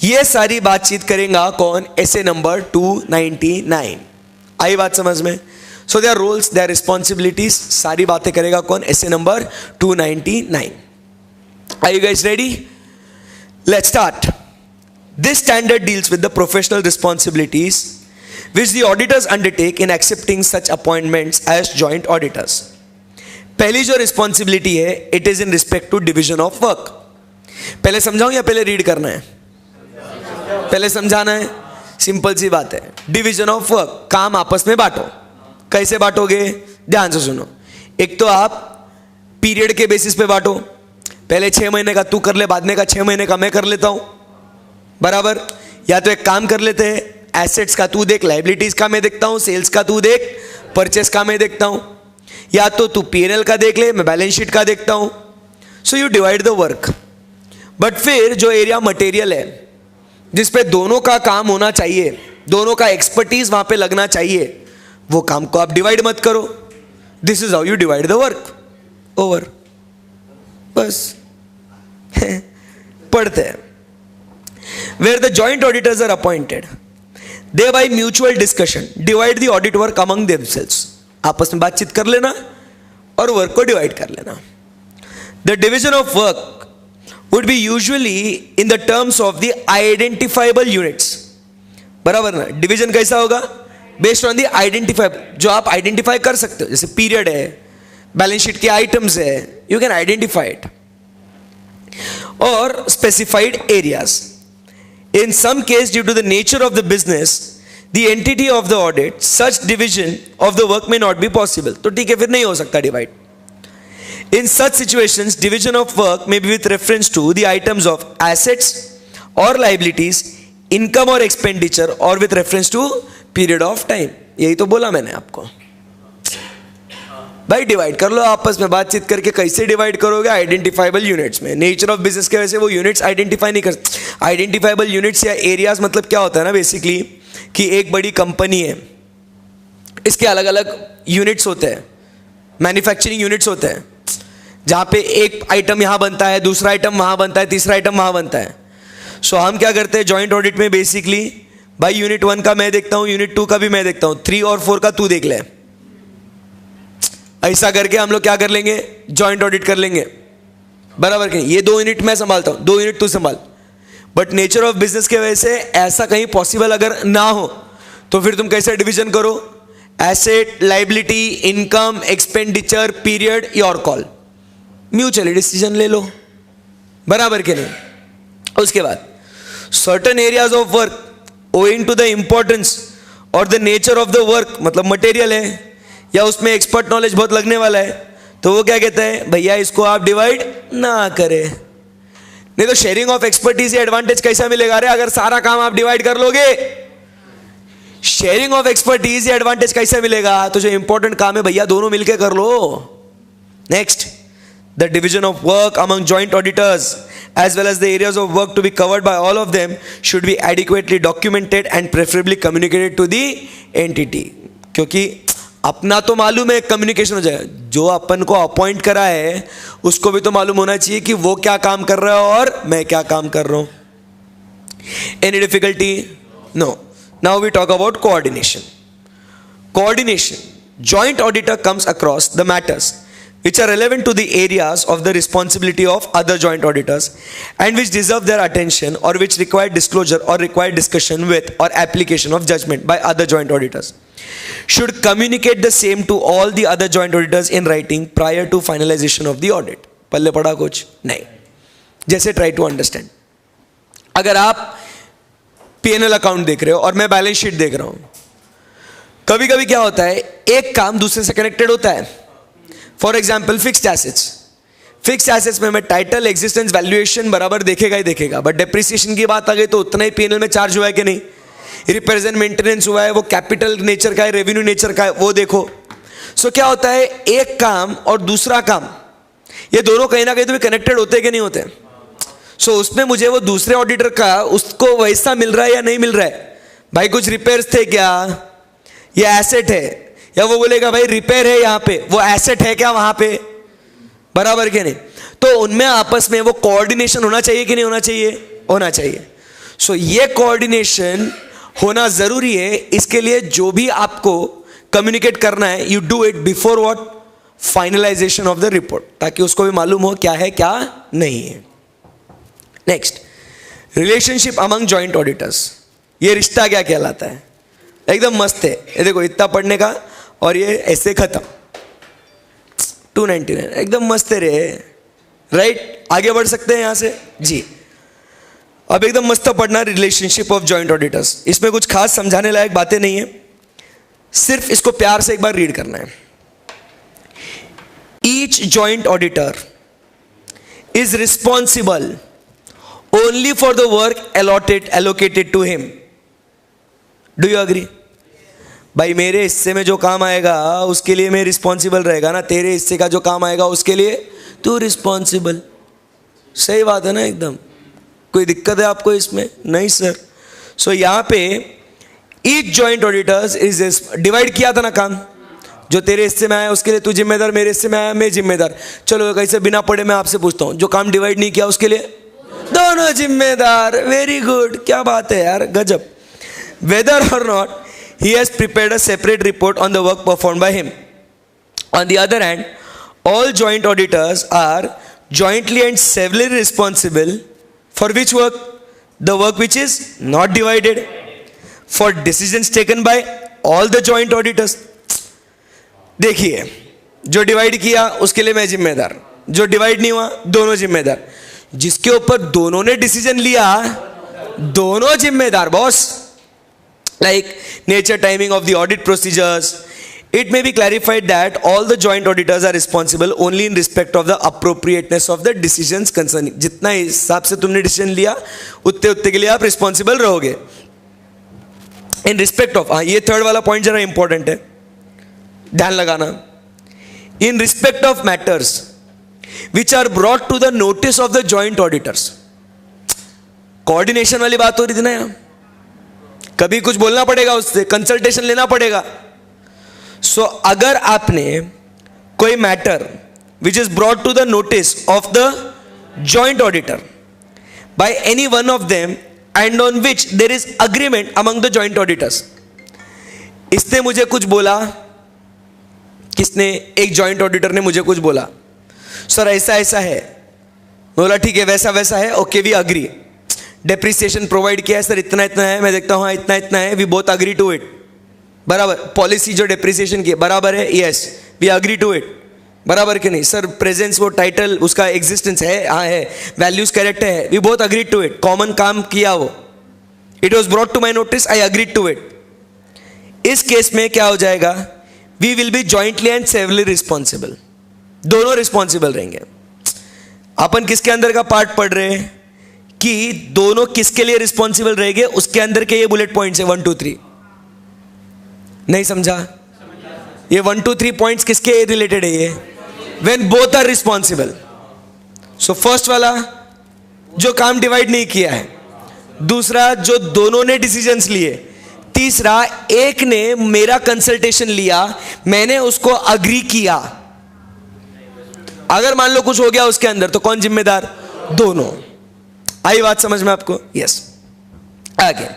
Speaker 1: ये सारी बातचीत करेगा कौन? SA number 299. आई बात समझ में? So their roles, their responsibilities, सारी बातें करेगा कौन? SA number 299. Are you guys ready? Let's start. This standard deals with the professional responsibilities which the auditors undertake in accepting such appointments as joint auditors. पहली जो responsibility है, it is in respect to division of work. पहले समझाऊं या पहले read करना है? पहले समझाना है. सिंपल सी बात है. डिवीजन ऑफ वर्क, काम आपस में बांटो. कैसे बांटोगे? ध्यान से सुनो. एक तो आप पीरियड के बेसिस पे बांटो. पहले 6 महीने का तू कर ले, बाद में का 6 महीने का मैं कर लेता हूं, बराबर? या तो एक काम कर लेते हैं, एसेट्स का तू देख, लाइबिलिटीज का मैं देखता हूं, सेल्स का तू देख, परचेस का मैं देखता हूं. या तो तू पीएनएल का देख ले, मैं बैलेंस शीट का देखता हूं. So you divide the work. But फिर जो एरिया मटेरियल है जिस पे दोनों का काम होना चाहिए, दोनों का एक्सपर्टीज वहां पे लगना चाहिए, वो काम को आप डिवाइड मत करो. This is how you divide the work. Over. बस पढ़ते हैं. Where the joint auditors are appointed, they by mutual discussion divide the audit work among themselves. आपस में बातचीत कर लेना और वर्क को डिवाइड कर लेना. The division of work would be usually in the terms of the identifiable units. बराबर ना? डिवीजन कैसा होगा? बेस्ड ऑन द आइडेंटिफाइबल, जो आप आइडेंटिफाई कर सकते हो. जैसे पीरियड है, बैलेंस शीट के आइटम्स है, यू कैन आइडेंटिफाई इट. और specified areas. In some case, due to the nature of the business, the entity of the audit, such division of the work may not be possible. तो ठीक है, फिर नहीं हो सकता divide. In such situations, division of work may be with reference to the items of assets or liabilities, income or expenditure, or with reference to period of time. यही तो बोला मैंने आपको. भाई डिवाइड कर लो आपस में बातचीत करके. कैसे डिवाइड करोगे? आइडेंटिफाइबल यूनिट्स में. नेचर ऑफ बिजनेस के वजह से वो यूनिट्स आइडेंटिफाई नहीं कर. आइडेंटिफाइबल यूनिट्स या एरियाज मतलब क्या होता है ना, बेसिकली कि एक बड़ी कंपनी है, इसके अलग अलग यूनिट्स होते हैं, मैन्युफैक्चरिंग यूनिट्स होते हैं, जहाँ पे एक आइटम यहाँ बनता है, दूसरा आइटम वहाँ बनता है, तीसरा आइटम वहाँ बनता है. सो हम क्या करते हैं जॉइंट ऑडिट में? बेसिकली भाई यूनिट 1 का मैं देखता हूँ, यूनिट 2 का भी मैं देखता हूँ, 3 और 4 का तू देख ले. ऐसा करके हम लोग क्या कर लेंगे? जॉइंट ऑडिट कर लेंगे. बराबर कि ये 2 यूनिट मैं संभालता हूं, 2 यूनिट तू संभाल. बट नेचर ऑफ बिजनेस के वजह से ऐसा कहीं पॉसिबल अगर ना हो तो फिर तुम कैसे डिवीजन करो? Asset, liability, income, expenditure, period, your call. Mutually decision ले लो. बराबर के नहीं? उसके बाद certain areas of work owing to the importance और the nature of the work, मतलब मटेरियल है या उसमें एक्सपर्ट नॉलेज बहुत लगने वाला है, तो वो क्या कहता है? भैया इसको आप डिवाइड ना करें. नहीं तो शेयरिंग ऑफ एक्सपर्टीज एडवांटेज कैसा मिलेगा रे अगर सारा काम आप डिवाइड कर लोगे? शेयरिंग ऑफ एक्सपर्टीज एडवांटेज कैसा मिलेगा? तो जो इंपॉर्टेंट काम है भैया दोनों मिलकर कर लो. Next, the division of work among joint auditors as well as the areas of work to be covered by all of them should be adequately documented and preferably communicated to the entity. क्योंकि अपना तो मालूम है, communication हो जाएगा. जो अपन को appoint करा है उसको भी तो मालूम होना चाहिए कि वो क्या काम कर रहा है और मैं क्या काम कर रहा हूं. Any difficulty? No. Now we talk about coordination. Coordination. Joint auditor comes across the matters which are relevant to the areas of the responsibility of other joint auditors and which deserve their attention or which require disclosure or require discussion with or application of judgment by other joint auditors, should communicate the same to all the other joint auditors in writing prior to finalization of the audit. पल्ले पड़ा कुछ नहीं. जैसे try to understand. अगर आप P&L account देख रहे हो और मैं बैलेंस शीट देख रहा हूं, कभी कभी क्या होता है, एक काम दूसरे से कनेक्टेड होता है. फॉर एग्जाम्पल फिक्स्ड एसेट्स में मैं टाइटल, एग्जिस्टेंस, वैल्यूएशन बराबर देखेगा ही देखेगा, बट डेप्रिसिएशन की बात आ गई तो उतना ही P&L में चार्ज हुआ है कि नहीं, रिपेयर्स एंड मेंटेनेंस हुआ है, वो कैपिटल नेचर का है, रेवेन्यू नेचर का है, वो देखो. सो क्या होता है, एक काम और दूसरा काम, ये दोनों कहीं ना कहीं तो कनेक्टेड होते कि नहीं होते. सो उसमें मुझे वो दूसरे ऑडिटर का उसको वैसा मिल रहा है या नहीं मिल रहा है. भाई कुछ रिपेयर्स थे क्या, ये एसेट है, या वो बोलेगा भाई रिपेयर है यहाँ पे, वो एसेट है क्या वहां पे, बराबर के नहीं. तो उनमें आपस में वो कोऑर्डिनेशन होना चाहिए कि नहीं होना चाहिए, होना चाहिए. सो ये कोऑर्डिनेशन होना जरूरी है. इसके लिए जो भी आपको कम्युनिकेट करना है, you do it before what, finalisation of the report, ताकि उसको भी मालूम हो क्या है क्या नहीं है. Next, relationship among joint auditors. ये रिश्ता क्या कहलाता है, एकदम मस्त है. ये देखो इतना पढ़ने का और ये ऐसे खत्म, 299 एकदम मस्त है रे. राइट, आगे बढ़ सकते हैं यहां से जी. अब एकदम मस्त पढ़ना रिलेशनशिप ऑफ जॉइंट ऑडिटर्स. इसमें कुछ खास समझाने लायक बातें नहीं है, सिर्फ इसको प्यार से एक बार रीड करना है. Each joint auditor is responsible only for the work allocated to him. Do you agree? भाई मेरे हिस्से में जो काम आएगा उसके लिए मैं रिस्पॉन्सिबल रहेगा ना, तेरे हिस्से का जो काम आएगा उसके लिए तू रिस्पॉन्सिबल. सही बात है ना एकदम. कोई दिक्कत है आपको इसमें? नहीं सर. सो यहाँ पे each joint auditors is divide किया था ना काम, जो तेरे हिस्से में आया उसके लिए तू जिम्मेदार, मेरे हिस्से में आया मैं जिम्मेदार. चलो कैसे बिना पढ़े मैं आपसे पूछता हूँ, जो काम डिवाइड नहीं किया उसके लिए दोनों जिम्मेदार. वेरी गुड, क्या बात है यार, गजब. Whether or not he has prepared a separate report on the work performed by him. On the other hand, all joint auditors are jointly and severally responsible for which work? The work which is not divided. For decisions taken by all the joint auditors. देखिए, जो divide किया उसके लिए मैं जिम्मेदार, जो divide नहीं हुआ दोनों जिम्मेदार. जिसके ऊपर दोनों ने डिसीजन लिया दोनों जिम्मेदार boss. Like nature, timing of the audit procedures. It may be clarified that all the joint auditors are responsible only in respect of the appropriateness of the decisions concerning. जितना हिसाब से तुमने डिसीजन लिया उतने उतने के लिए आप रिस्पॉन्सिबल रहोगे. इन रिस्पेक्ट ऑफ, हाँ ये थर्ड वाला पॉइंट जरा इंपॉर्टेंट है, ध्यान लगाना. In respect of matters which are brought to the notice of the joint auditors. Coordination वाली बात हो रही थी ना यहाँ, कभी कुछ बोलना पड़ेगा, उससे कंसल्टेशन लेना पड़ेगा. सो अगर आपने कोई matter which is brought to the notice of the joint auditor by any one of them and on which there is agreement among the joint auditors. इसने मुझे कुछ बोला, किसने, एक जॉइंट ऑडिटर ने मुझे कुछ बोला, सर ऐसा ऐसा है, बोला ठीक है वैसा वैसा है, okay we agree. Depreciation provide किया है सर, इतना इतना है, मैं देखता हूँ हाँ इतना इतना है, we both agree to it. बराबर, पॉलिसी जो डेप्रिसिएशन की बराबर है, yes we agree to it, बराबर कि नहीं सर. प्रेजेंस, वो टाइटल उसका एग्जिस्टेंस है, हाँ है, वैल्यूज करेक्ट है, we both agree to it. Common काम किया वो, it was brought to my notice, I agree to it. इस केस में क्या हो जाएगा, we will be jointly and severally responsible. दोनों रिस्पॉन्सिबल रहेंगे. अपन किसके अंदर का पार्ट पढ़ रहे हैं कि दोनों किसके लिए रिस्पॉन्सिबल रहेंगे, उसके अंदर के ये बुलेट पॉइंट्स है 1 2 3. नहीं समझा? ये 1 2 3 पॉइंट्स किसके रिलेटेड है? ये when both are responsible. So first वाला जो काम डिवाइड नहीं किया है, दूसरा जो दोनों ने डिसीजंस लिए, तीसरा एक ने मेरा कंसल्टेशन लिया, मैंने उसको अग्री किया. अगर मान लो कुछ हो गया उसके अंदर तो कौन जिम्मेदार? दोनों. आई बात समझ में आपको? यस. आगे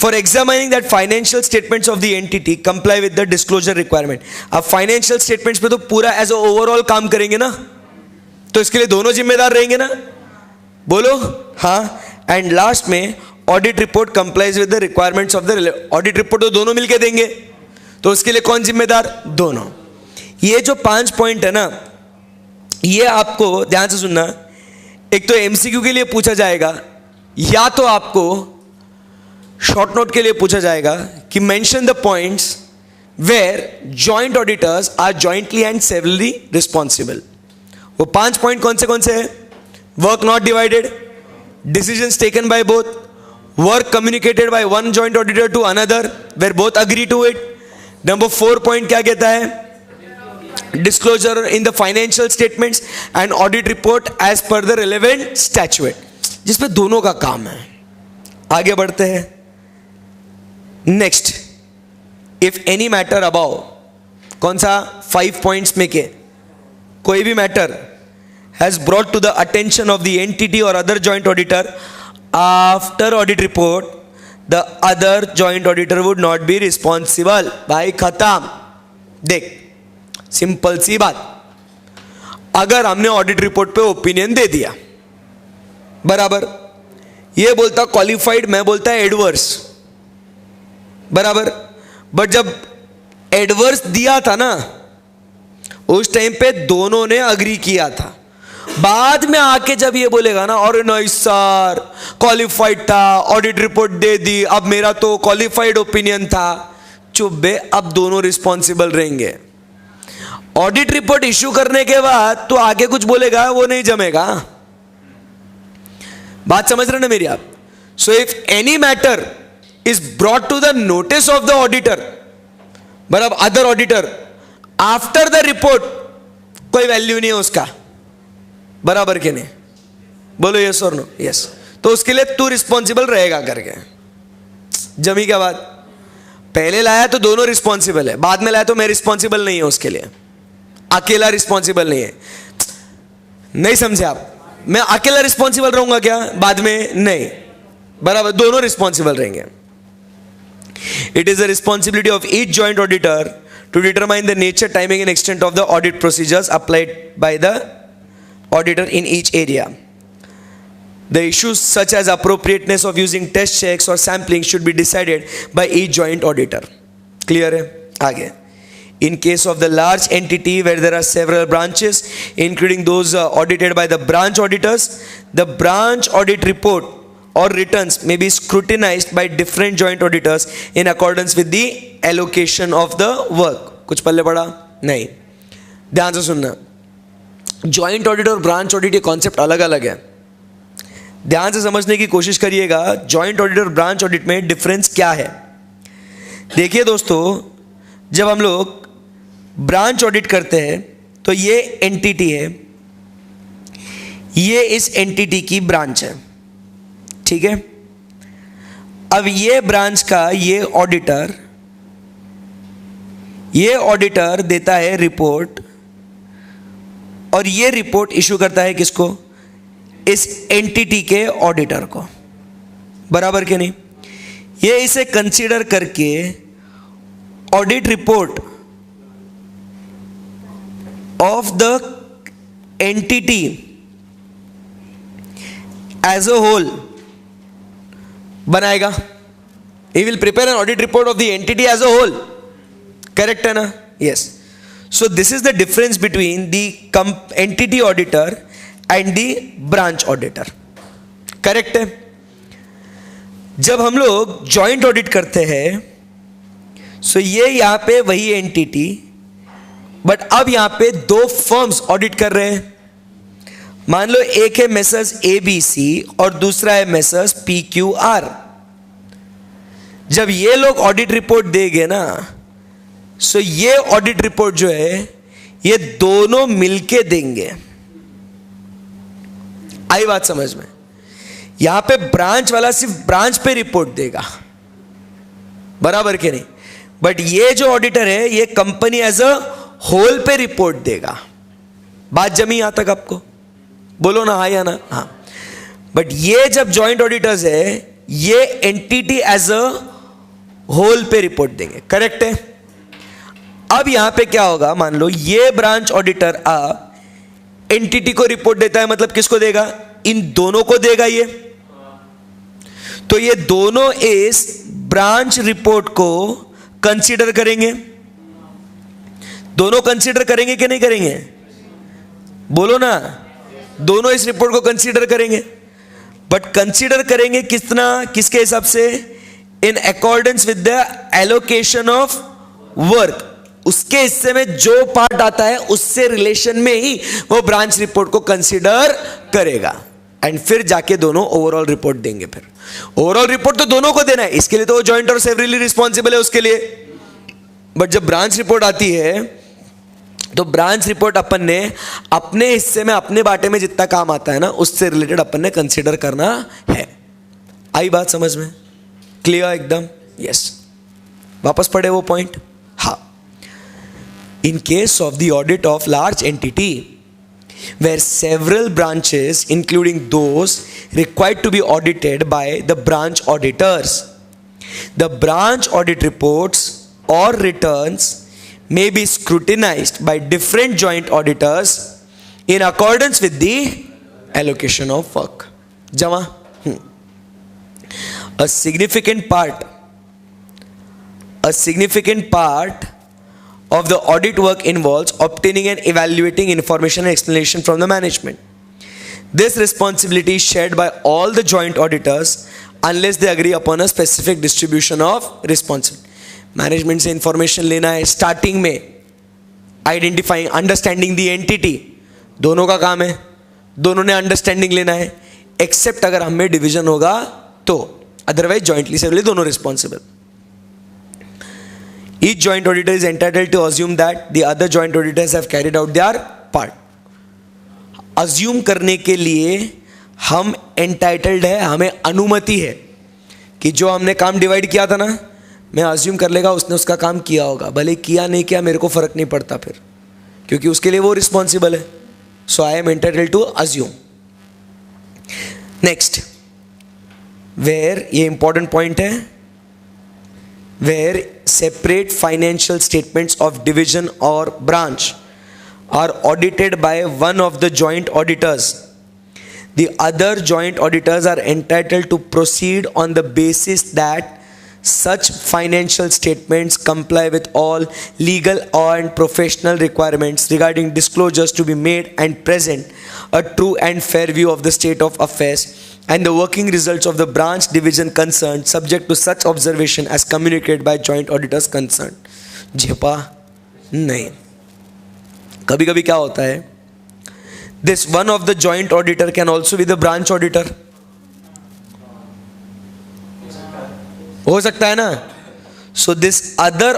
Speaker 1: for examining that financial statements of the entity comply with the disclosure requirement. अब फाइनेंशियल स्टेटमेंट्स पे तो पूरा एज अ ओवरऑल काम करेंगे ना, तो इसके लिए दोनों जिम्मेदार रहेंगे ना, बोलो हाँ। एंड लास्ट में audit report complies with the requirements of the, audit report तो दोनों मिलके देंगे, तो उसके लिए कौन जिम्मेदार, दोनों। ये जो 5 पॉइंट है ना, ये आपको ध्यान से सुनना। एक तो एमसीक्यू के लिए पूछा जाएगा, या तो आपको शॉर्ट नोट के लिए पूछा जाएगा कि mention the points where joint auditors are jointly and severally responsible. वो 5 पॉइंट कौन से हैं? Work not divided, decisions taken by both, work communicated by one joint auditor to another where both agree to it. Number 4 point क्या कहता है? Disclosure in the financial statements and audit report as per the relevant statute, जिसपे दोनों का काम है। आगे बढ़ते हैं। Next, if any matter about, कौन सा 5 पॉइंट्स में के, कोई भी matter has brought to the attention of the entity or other joint auditor after audit report, the other joint auditor would not be responsible। भाई खत्म। देख सिंपल सी बात, अगर हमने ऑडिट रिपोर्ट पे ओपिनियन दे दिया, बराबर, ये बोलता क्वालिफाइड, मैं बोलता एडवर्स, बराबर, बट जब एडवर्स दिया था ना, उस टाइम पे दोनों ने अग्री किया था। बाद में आके जब ये बोलेगा ना, और नहीं सर क्वालिफाइड था, ऑडिट रिपोर्ट दे दी, अब मेरा तो क्वालिफाइड ओपिनियन था, चुप बे, अब दोनों रिस्पॉन्सिबल रहेंगे। ऑडिट रिपोर्ट इश्यू करने के बाद तो आगे कुछ बोलेगा वो नहीं जमेगा। बात समझ रहे ना मेरी आप? So if any matter is brought to the notice of the auditor, बराबर, other auditor after the report, कोई वैल्यू नहीं है उसका, बराबर के नहीं, बोलो यस और नो? यस। तो उसके लिए तू रिस्पॉन्सिबल रहेगा करके, जमी क्या बात? पहले लाया तो दोनों रिस्पॉन्सिबल है, बाद में लाया तो मैं रिस्पॉन्सिबल नहीं है उसके लिए, अकेला रिस्पॉन्सिबल नहीं है। नहीं समझे आप? मैं अकेला रिस्पॉन्सिबल रहूंगा क्या बाद में? नहीं, बराबर, दोनों रिस्पॉन्सिबल रहेंगे। It is the responsibility of each joint auditor to determine the nature, timing and extent of the audit procedures applied by the auditor in each area. The issues such as appropriateness of using test checks or sampling should be decided by each joint auditor. Clear है? आगे, in case of the large entity where there are several branches including those audited by the branch auditors, the branch audit report or returns may be scrutinized by different joint auditors in accordance with the allocation of the work. कुछ पल्ले पड़ा? नहीं। ध्यान से सुनना, joint audit और branch audit ये concept अलग अलग है, ध्यान से समझने की कोशिश करिएगा। जॉइंट ऑडिट और ब्रांच ऑडिट में डिफरेंस क्या है? देखिए दोस्तों, जब हम लोग ब्रांच ऑडिट करते हैं तो ये एंटिटी है, ये इस एंटिटी की ब्रांच है, ठीक है। अब ये ब्रांच का ये ऑडिटर देता है रिपोर्ट, और ये रिपोर्ट इशू करता है किसको? इस एंटिटी के ऑडिटर को, बराबर के नहीं? ये इसे कंसीडर करके audit report of the entity as a whole बनाएगा। He will prepare an audit report of the entity as a whole, correct है ना? Yes. So this is the difference between the entity auditor and the branch auditor, correct है? जब हम लोग joint audit करते हैं, so ये यहाँ पे वही entity, but अब यहाँ पे 2 firms audit कर रहे हैं। मान लो एक है मेसर्स ABC और दूसरा है मेसर्स PQR। जब ये लोग ऑडिट रिपोर्ट देंगे ना, सो ये ऑडिट रिपोर्ट जो है ये दोनों मिलके देंगे। आई बात समझ में? यहां पे ब्रांच वाला सिर्फ ब्रांच पे रिपोर्ट देगा, बराबर के नहीं? बट ये जो ऑडिटर है ये कंपनी एज अ होल पे रिपोर्ट देगा। बात जमी यहां तक आपको? बोलो ना हाँ या ना? हाँ। बट ये जब जॉइंट ऑडिटर्स है, ये एंटिटी एज अ होल पे रिपोर्ट देंगे, करेक्ट है। अब यहां पे क्या होगा, मान लो ये ब्रांच ऑडिटर एंटिटी को रिपोर्ट देता है, मतलब किसको देगा, इन दोनों को देगा ये। तो ये दोनों इस ब्रांच रिपोर्ट को कंसीडर करेंगे, दोनों कंसीडर करेंगे कि नहीं करेंगे, बोलो ना, दोनों इस रिपोर्ट को कंसीडर करेंगे। बट कंसीडर करेंगे कितना, किसके हिसाब से, इन accordance with the allocation of work, उसके हिस्से में जो पार्ट आता है उससे रिलेशन में ही वो ब्रांच रिपोर्ट को कंसीडर करेगा, एंड फिर जाके दोनों ओवरऑल रिपोर्ट देंगे। फिर ओवरऑल रिपोर्ट तो दोनों को देना है, इसके लिए तो वो जॉइंट और सेवरली रिस्पॉन्सिबल है उसके लिए। बट जब ब्रांच रिपोर्ट आती है तो ब्रांच रिपोर्ट अपन ने अपने हिस्से में, अपने बाटे में जितना काम आता है ना, उससे रिलेटेड अपन ने कंसीडर करना है। आई बात समझ में, क्लियर एकदम, यस। वापस पढ़े वो पॉइंट, हाँ। In case of the audit of large entity, where several branches, including those required to be audited by the branch auditors, the branch audit reports or returns may be scrutinized by different joint auditors in accordance with the allocation of work. Jama, a significant part of the audit work involves obtaining and evaluating information and explanation from the management. This responsibility is shared by all the joint auditors unless they agree upon a specific distribution of responsibility. Management से information लेना है starting में, identifying, understanding the entity, दोनों का काम है, दोनों ने अंडरस्टैंडिंग लेना है, एक्सेप्ट अगर हम में डिवीजन होगा तो, अदरवाइज जॉइंटली सेवरली दोनों responsible. Each joint auditor is entitled to assume that the other joint auditors have carried out their part. Assume करने के लिए हम entitled है, हमें अनुमति है कि जो हमने काम डिवाइड किया था ना, मैं assume कर लेगा उसने उसका काम किया होगा, भले किया नहीं किया मेरे को फर्क नहीं पड़ता फिर, क्योंकि उसके लिए वो रिस्पॉन्सिबल है। So I am entitled to assume. Next, where ये important point है, where separate financial statements of division or branch are audited by one of the joint auditors, the other joint auditors are entitled to proceed on the basis that such financial statements comply with all legal and professional requirements regarding disclosures to be made and present a true and fair view of the state of affairs and the working results of the branch division concerned, subject to such observation as communicated by joint auditors concerned. झेपा नहीं। कभी कभी क्या होता है, this one of the joint auditor can also be the branch auditor, हो सकता है ना। So this other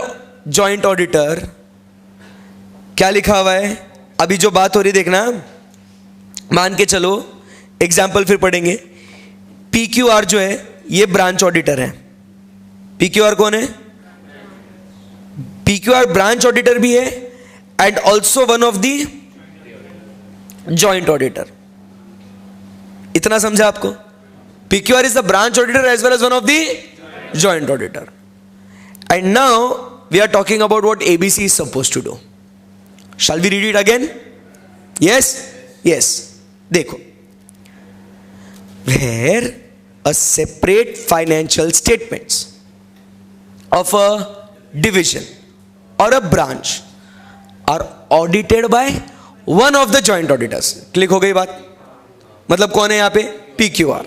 Speaker 1: joint auditor, क्या लिखा हुआ है, अभी जो बात हो रही देखना, मान के चलो एग्जाम्पल फिर पढ़ेंगे। PQR जो है ये ब्रांच ऑडिटर है। PQR कौन है, PQR ब्रांच ऑडिटर भी है and also one of the joint auditor. इतना समझा आपको, PQR is the branch auditor as well as one of the joint auditor. And now we are talking about what ABC is supposed to do. Shall we read it again? Yes? Yes. देखो, where a separate financial statements of a division or a branch are audited by one of the joint auditors. Click हो गई बात, मतलब कौन है यहाँ पे, PQR.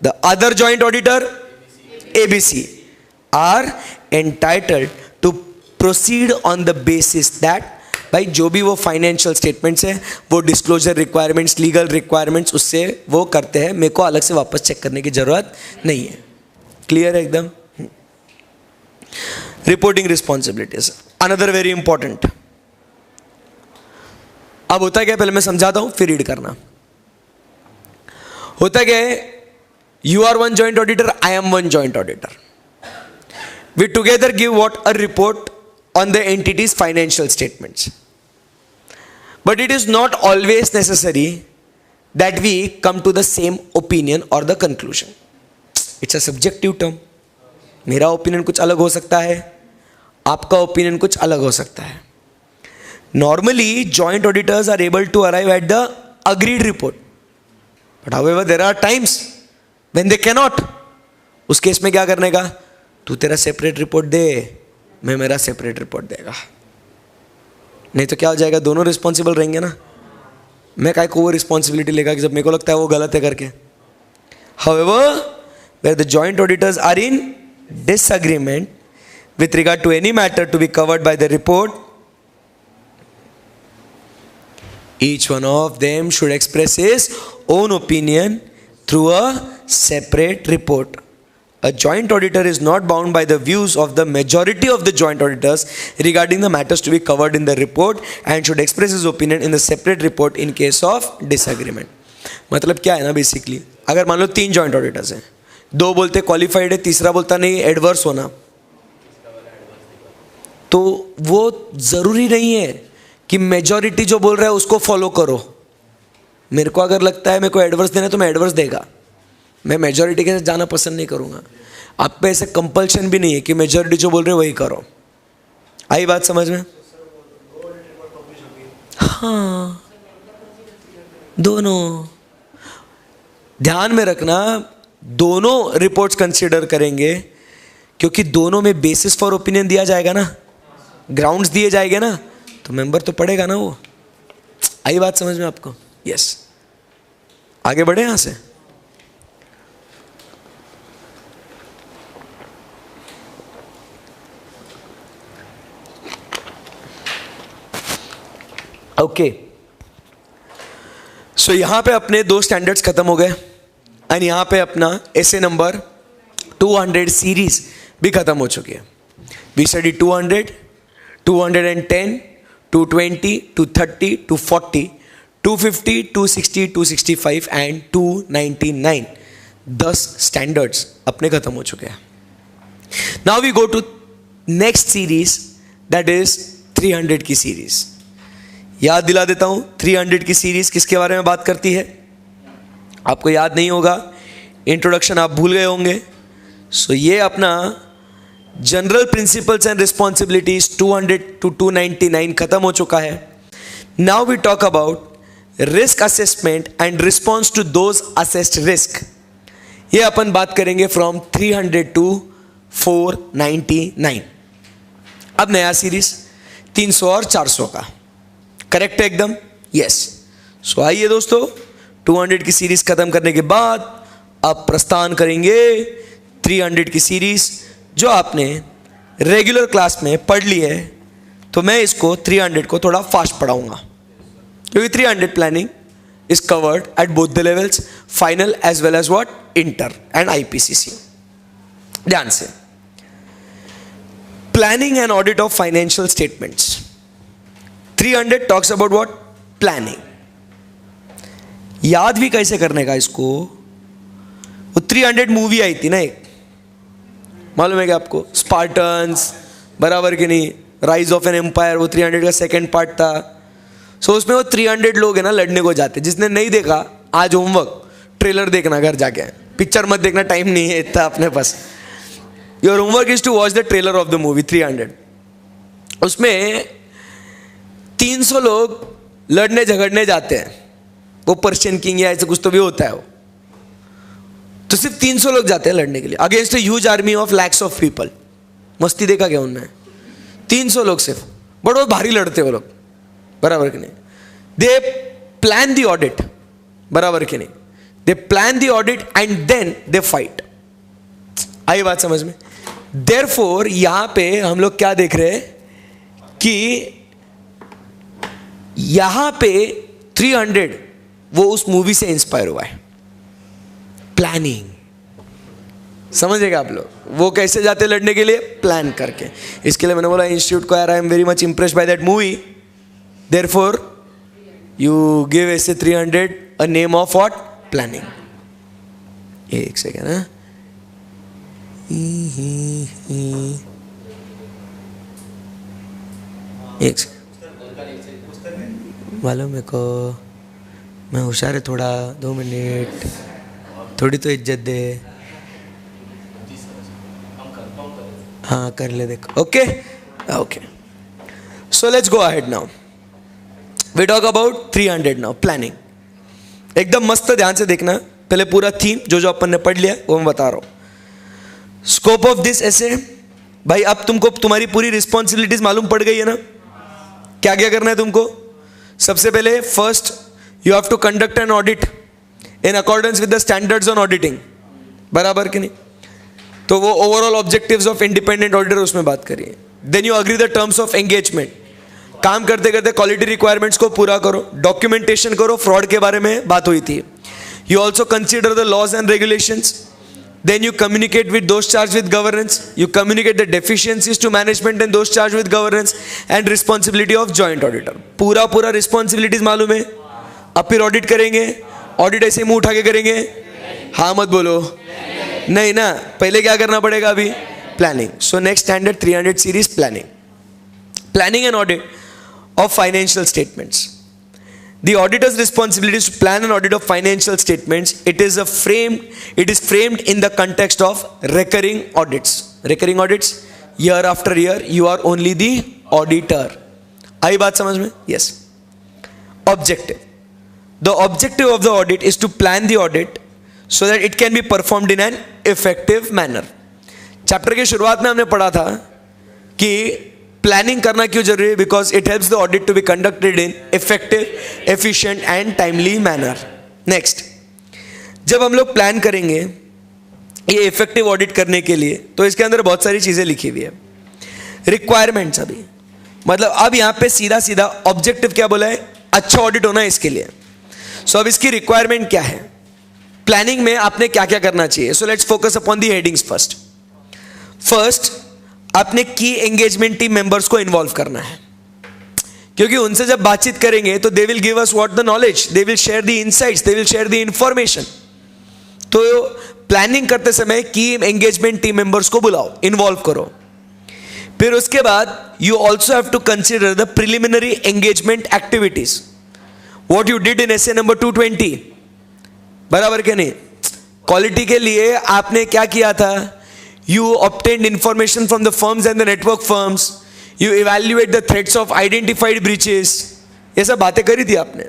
Speaker 1: The other joint auditor ABC are entitled to proceed on the basis that भाई जो भी वो फाइनेंशियल स्टेटमेंट्स है, वो डिस्क्लोजर रिक्वायरमेंट्स, लीगल रिक्वायरमेंट्स उससे वो करते हैं, मेरे को अलग से वापस चेक करने की जरूरत नहीं है। क्लियर है एकदम। Reporting responsibilities another very important. अब होता क्या, पहले मैं समझाता हूं फिर रीड करना। होता क्या है, you are one joint auditor, I am one joint auditor. We together give what, a report on the entity's financial statements. But it is not always necessary that we come to the same opinion or the conclusion. It's a subjective term. मेरा opinion कुछ अलग हो सकता है, आपका opinion कुछ अलग हो सकता है. Normally joint auditors are able to arrive at the agreed report, but however there are times when they can not. उस केस में क्या करने का, तू तेरा सेपरेट रिपोर्ट दे, मैं मेरा सेपरेट रिपोर्ट देगा. नहीं तो क्या हो जाएगा, दोनों रिस्पॉन्सिबल रहेंगे ना. मैं काय को वो रिस्पॉन्सिबिलिटी लेगा कि जब मेरे को लगता है वो गलत है करके. However, where the joint auditors are in disagreement with regard to any matter to be covered by the report, each one of them should express his own opinion through a separate report. A joint auditor is not bound by the views of the majority of the joint auditors regarding the matters to be covered in the report and should express his opinion in the separate report in case of disagreement. मतलब क्या है ना, basically अगर मान लो 3 joint auditors हैं, 2 बोलते qualified है, तीसरा बोलता नहीं एडवर्स होना, तो वो ज़रूरी नहीं है कि मेजॉरिटी जो बोल रहा है उसको फॉलो करो. मेरे को अगर लगता है मेरे को एडवर्स देना है तो मैं एडवर्स देगा, मैं मेजॉरिटी के साथ जाना पसंद नहीं करूँगा. आप पे ऐसे कंपल्शन भी नहीं है कि मेजॉरिटी जो बोल रहे हैं वही करो. आई बात समझ में? हाँ, दोनों ध्यान में रखना, दोनों रिपोर्ट्स कंसीडर करेंगे क्योंकि दोनों में बेसिस फॉर ओपिनियन दिया जाएगा ना, ग्राउंड्स दिए जाएंगे ना, तो मेंबर तो पड़ेगा ना वो. आई बात समझ में आपको? यस. आगे बढ़े यहां से. ओके, सो यहां पे अपने 2 स्टैंडर्ड्स खत्म हो गए एंड यहां पे अपना एसे नंबर 200 सीरीज भी खत्म हो चुकी है. We study 200, 210, 220, 230, 240, 250, 260, 265 and 299. 10 स्टैंडर्ड्स अपने खत्म हो चुके हैं. Now we go to next series, that is 300 की सीरीज. याद दिला देता हूं, 300 की सीरीज किसके बारे में बात करती है? आपको याद नहीं होगा, इंट्रोडक्शन आप भूल गए होंगे. सो ये अपना general principles and responsibilities 200 to 299 खत्म हो चुका है. Now we talk about risk assessment and response to those assessed risk. ये अपन बात करेंगे फ्रॉम 300 टू 499. अब नया सीरीज 300 और 400 का. करेक्ट है एकदम? यस. सो आइए दोस्तों, 200 की सीरीज खत्म करने के बाद अब प्रस्थान करेंगे 300 की सीरीज, जो आपने रेगुलर क्लास में पढ़ ली है. तो मैं इसको 300 को थोड़ा फास्ट पढ़ाऊंगा क्योंकि 300 planning is covered at both the levels, final as well as what, inter and IPCC. ध्यान से, planning and audit of financial statements. 300 talks about what? Planning. याद भी कैसे करने का इसको? वो 300 मूवी आई थी ना एक, मालूम है क्या आपको? स्पार्टन्स, बराबर कि नहीं? राइज ऑफ एन एम्पायर, वो 300 का सेकंड पार्ट था. सो उसमें वो 300 लोग है ना लड़ने को जाते. जिसने नहीं देखा आज होमवर्क, ट्रेलर देखना घर जाके, पिक्चर मत देखना, टाइम नहीं है इतना अपने पास. Your homework is to watch the trailer of the movie 300. उसमें 300 लोग लड़ने झगड़ने जाते हैं. वो पर्शियन किंग या ऐसे कुछ तो भी होता है वो. तो सिर्फ 300 लोग जाते हैं लड़ने के लिए against a huge army of lakhs of people. मस्ती देखा क्या उनने? 300 लोग सिर्फ, बट वो भारी लड़ते वो लोग, बराबर कि नहीं? दे प्लान द ऑडिट, बराबर कि नहीं? They plan the audit and then they fight. आई बात समझ में? देयरफॉर यहां पे हम लोग क्या देख रहे हैं कि यहां पे 300 वो उस मूवी से इंस्पायर हुआ है. प्लानिंग समझेगा आप लोग? वो कैसे जाते लड़ने के लिए? प्लान करके. इसके लिए मैंने बोला इंस्टीट्यूट को, यार I am very much impressed by that movie, therefore you give ऐसे 300 a name of what? Planning. एक सेकेंड ना, एक सेकेंड मालूम मेरे को, मैं होशियार है थोड़ा. 2 मिनट, थोड़ी तो इज्जत दे. हाँ कर ले देखो. Okay okay. So let's go ahead now. We talk about 300 now. Planning. एकदम मस्त ध्यान से देखना. पहले पूरा थीम जो अपन ने पढ़ लिया वो मैं बता रहा हूं. स्कोप ऑफ दिस ऐसे भाई, अब तुमको तुम्हारी पूरी रिस्पॉन्सिबिलिटीज मालूम पड़ गई है ना. क्या क्या करना है तुमको. सबसे पहले first you have to conduct an audit in accordance with the standards on auditing. बराबर कि नहीं. तो वो overall objectives of independent auditor उसमें बात करिए. Then you agree the terms of engagement. काम करते करते क्वालिटी रिक्वायरमेंट्स को पूरा करो, डॉक्यूमेंटेशन करो. फ्रॉड के बारे में बात हुई थी. You also consider the laws and regulations. Then you communicate with those charged with governance. You communicate the deficiencies to management and those charged with governance and responsibility of joint auditor. पूरा पूरा responsibilities मालूम है. अब फिर audit करेंगे. Audit ऐसे मुंह उठा के करेंगे. हाँ मत बोलो. नहीं ना. पहले क्या करना पड़ेगा अभी. Planning. So next standard 300 series planning. Planning and audit of financial statements. The auditor's responsibility is to plan an audit of financial statements. It is framed in the context of recurring audits. Recurring audits, year after year, you are only the auditor. आई बात समझ में? Yes. Objective. The objective of the audit is to plan the audit so that it can be performed in an effective manner. Chapter की शुरुआत में हमने पढ़ा था कि प्लानिंग करना क्यों जरूरी है. Because it helps the audit to be conducted in effective, efficient and timely manner. Next, जब हम लोग प्लान करेंगे ये इफेक्टिव ऑडिट करने के लिए तो इसके अंदर बहुत सारी चीजें लिखी हुई है. रिक्वायरमेंट्स. अभी मतलब अब यहां पे सीधा सीधा ऑब्जेक्टिव क्या बोला है. अच्छा ऑडिट होना है इसके लिए. सो अब इसकी रिक्वायरमेंट क्या है. प्लानिंग में आपने क्या क्या करना चाहिए. So let's focus upon the headings first. First, आपने की एंगेजमेंट टीम मेंबर्स को इन्वॉल्व करना है. क्योंकि उनसे जब बातचीत करेंगे तो they will give us what the knowledge, they will share the insights, they will share the information. तो प्लानिंग करते समय की एंगेजमेंट टीम मेंबर्स को बुलाओ, इन्वॉल्व करो. फिर उसके बाद you also have to consider the preliminary engagement activities, what you did in SA number 220. बराबर क्या नहीं. क्वालिटी के लिए आपने क्या किया था. You obtained information from the firms and the network firms. You evaluate the threats of identified breaches. ये सब बातें करी थी आपने.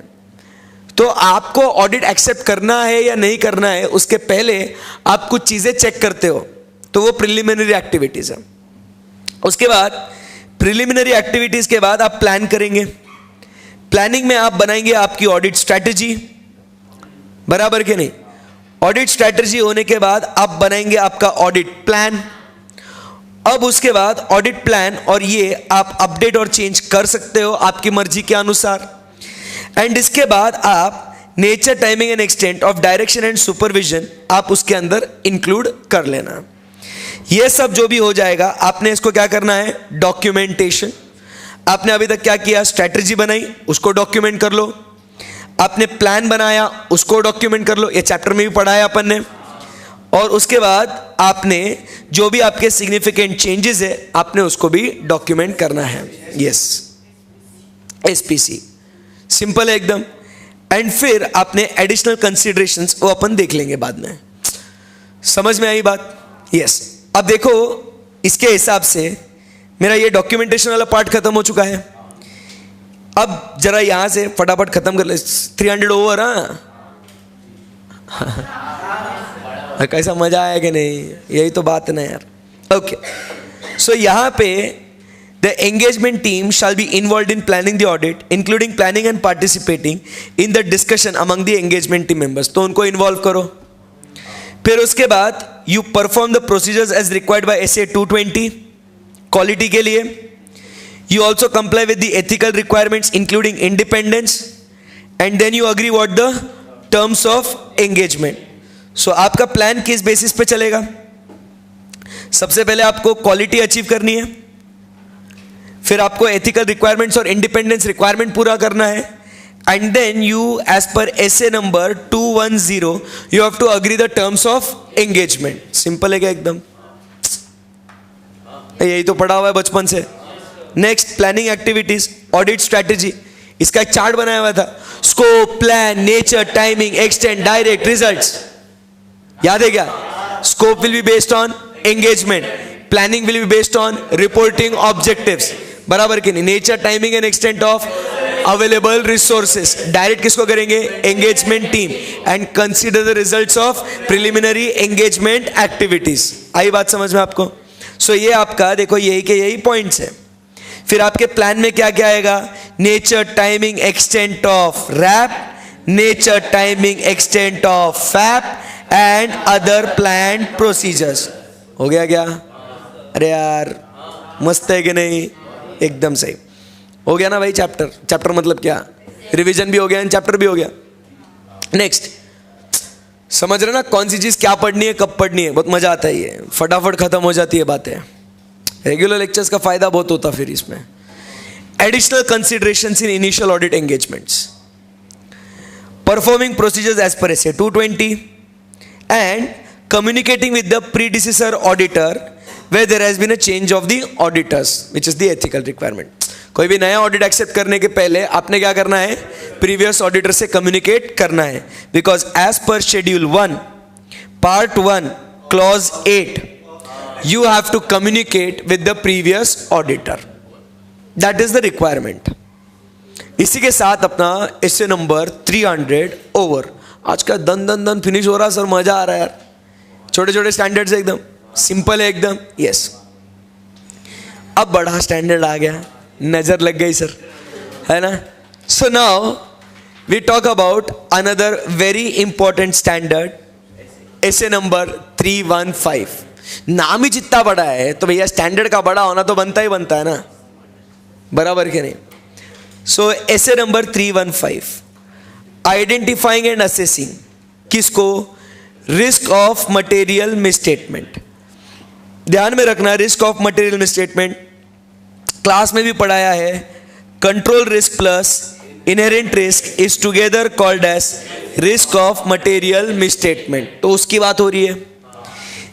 Speaker 1: तो आपको ऑडिट एक्सेप्ट करना है या नहीं करना है उसके पहले आप कुछ चीजें चेक करते हो. तो वो प्रिलिमिनरी एक्टिविटीज है. उसके बाद प्रिलिमिनरी एक्टिविटीज के बाद आप प्लान करेंगे. प्लानिंग में आप बनाएंगे आपकी ऑडिट स्ट्रैटेजी. बराबर के नहीं. ऑडिट स्ट्रैटेजी होने के बाद आप बनाएंगे आपका ऑडिट प्लान. अब उसके बाद ऑडिट प्लान और ये आप अपडेट और चेंज कर सकते हो आपकी मर्जी के अनुसार. एंड इसके बाद आप nature, timing and extent of direction and supervision आप उसके अंदर इंक्लूड कर लेना. ये सब जो भी हो जाएगा आपने इसको क्या करना है. डॉक्यूमेंटेशन. आपने अभी तक क्या किया. स्ट्रैटेजी बनाई, उसको डॉक्यूमेंट कर लो. आपने प्लान बनाया, उसको डॉक्यूमेंट कर लो. ये चैप्टर में भी पढ़ा है अपन ने. और उसके बाद आपने जो भी आपके सिग्निफिकेंट चेंजेस है आपने उसको भी डॉक्यूमेंट करना है. Yes, SPC. सिंपल है एकदम. एंड फिर आपने एडिशनल कंसीडरेशंस वो अपन देख लेंगे बाद में. समझ में आई बात. यस. अब देखो इसके हिसाब से मेरा ये डॉक्यूमेंटेशन वाला पार्ट खत्म हो चुका है. अब जरा यहां से फटाफट खत्म कर ले. 300 ओवर. हाँ कैसा मजा आया कि नहीं. यही तो बात है ना यार. ओके. सो यहां पे the engagement team shall be involve in planning the audit including planning and participating in the discussion among the engagement team members. तो उनको इन्वॉल्व करो. फिर उसके बाद यू perform the procedures as required by SA 220 quality के लिए. You also comply with the ethical requirements including independence and then you agree what the terms of engagement. So आपका प्लान किस बेसिस पे चलेगा. सबसे पहले आपको क्वालिटी अचीव करनी है. फिर आपको एथिकल रिक्वायरमेंट्स और इंडिपेंडेंस रिक्वायरमेंट पूरा करना है. And then you as per SA number 210 you have to agree the terms of engagement. Simple है क्या एकदम. यही तो पढ़ा हुआ है बचपन से. Next, planning activities, audit strategy. इसका एक चार्ट बनाया हुआ था. Scope, plan, nature, timing, extent, direct, results. याद है क्या. Scope will be based on engagement. Planning will be based on reporting objectives, बराबर कि नहीं? Nature, timing and extent of available resources. Direct किसको करेंगे? Engagement team. And consider the results of preliminary engagement activities. आई बात समझ में आपको? सो ये आपका देखो यही के यही पॉइंट्स है। फिर आपके प्लान में क्या क्या आएगा? Nature, timing, extent of RAP, nature, timing, extent of FAP and other plan procedures. हो गया क्या? अरे यार मस्त है कि नहीं? एकदम सही हो गया ना भाई। चैप्टर, चैप्टर मतलब क्या? रिवीजन भी हो गया, चैप्टर भी हो गया। नेक्स्ट, समझ रहे ना कौन सी चीज क्या पढ़नी है, कब पढ़नी है? बहुत मजा आता है, ये फटाफट खत्म हो जाती है बातें। रेगुलर लेक्चर्स का फायदा बहुत होता फिर इसमें। Additional considerations in initial audit engagements, performing procedures as per SA 220 and communicating with the predecessor auditor where there has been a change of the auditors, which is the ethical requirement. कोई भी नया audit accept करने के पहले आपने क्या करना है? प्रीवियस ऑडिटर से कम्युनिकेट करना है। Because as per schedule 1 part 1 clause 8 you have to communicate with the previous auditor. That is the requirement. इसी के साथ अपना एसे नंबर 300 ओवर। आज का दन दन दन फिनिश हो रहा सर, मजा आ रहा है यार। छोटे छोटे स्टैंडर्ड्स एकदम सिंपल है एकदम। यस, अब बड़ा स्टैंडर्ड आ गया, नजर लग गई सर, है ना? So now we talk about another very important standard, SA number 315। नाम ही जितना बड़ा है तो भैया स्टैंडर्ड का बड़ा होना तो बनता ही बनता है ना, बराबर के नहीं? So SA number 315, identifying and assessing किसको? Risk of material misstatement. ध्यान में रखना, risk of material misstatement class में भी पढ़ाया है। Control risk plus inherent risk is together called as risk of material misstatement. तो उसकी बात हो रही है।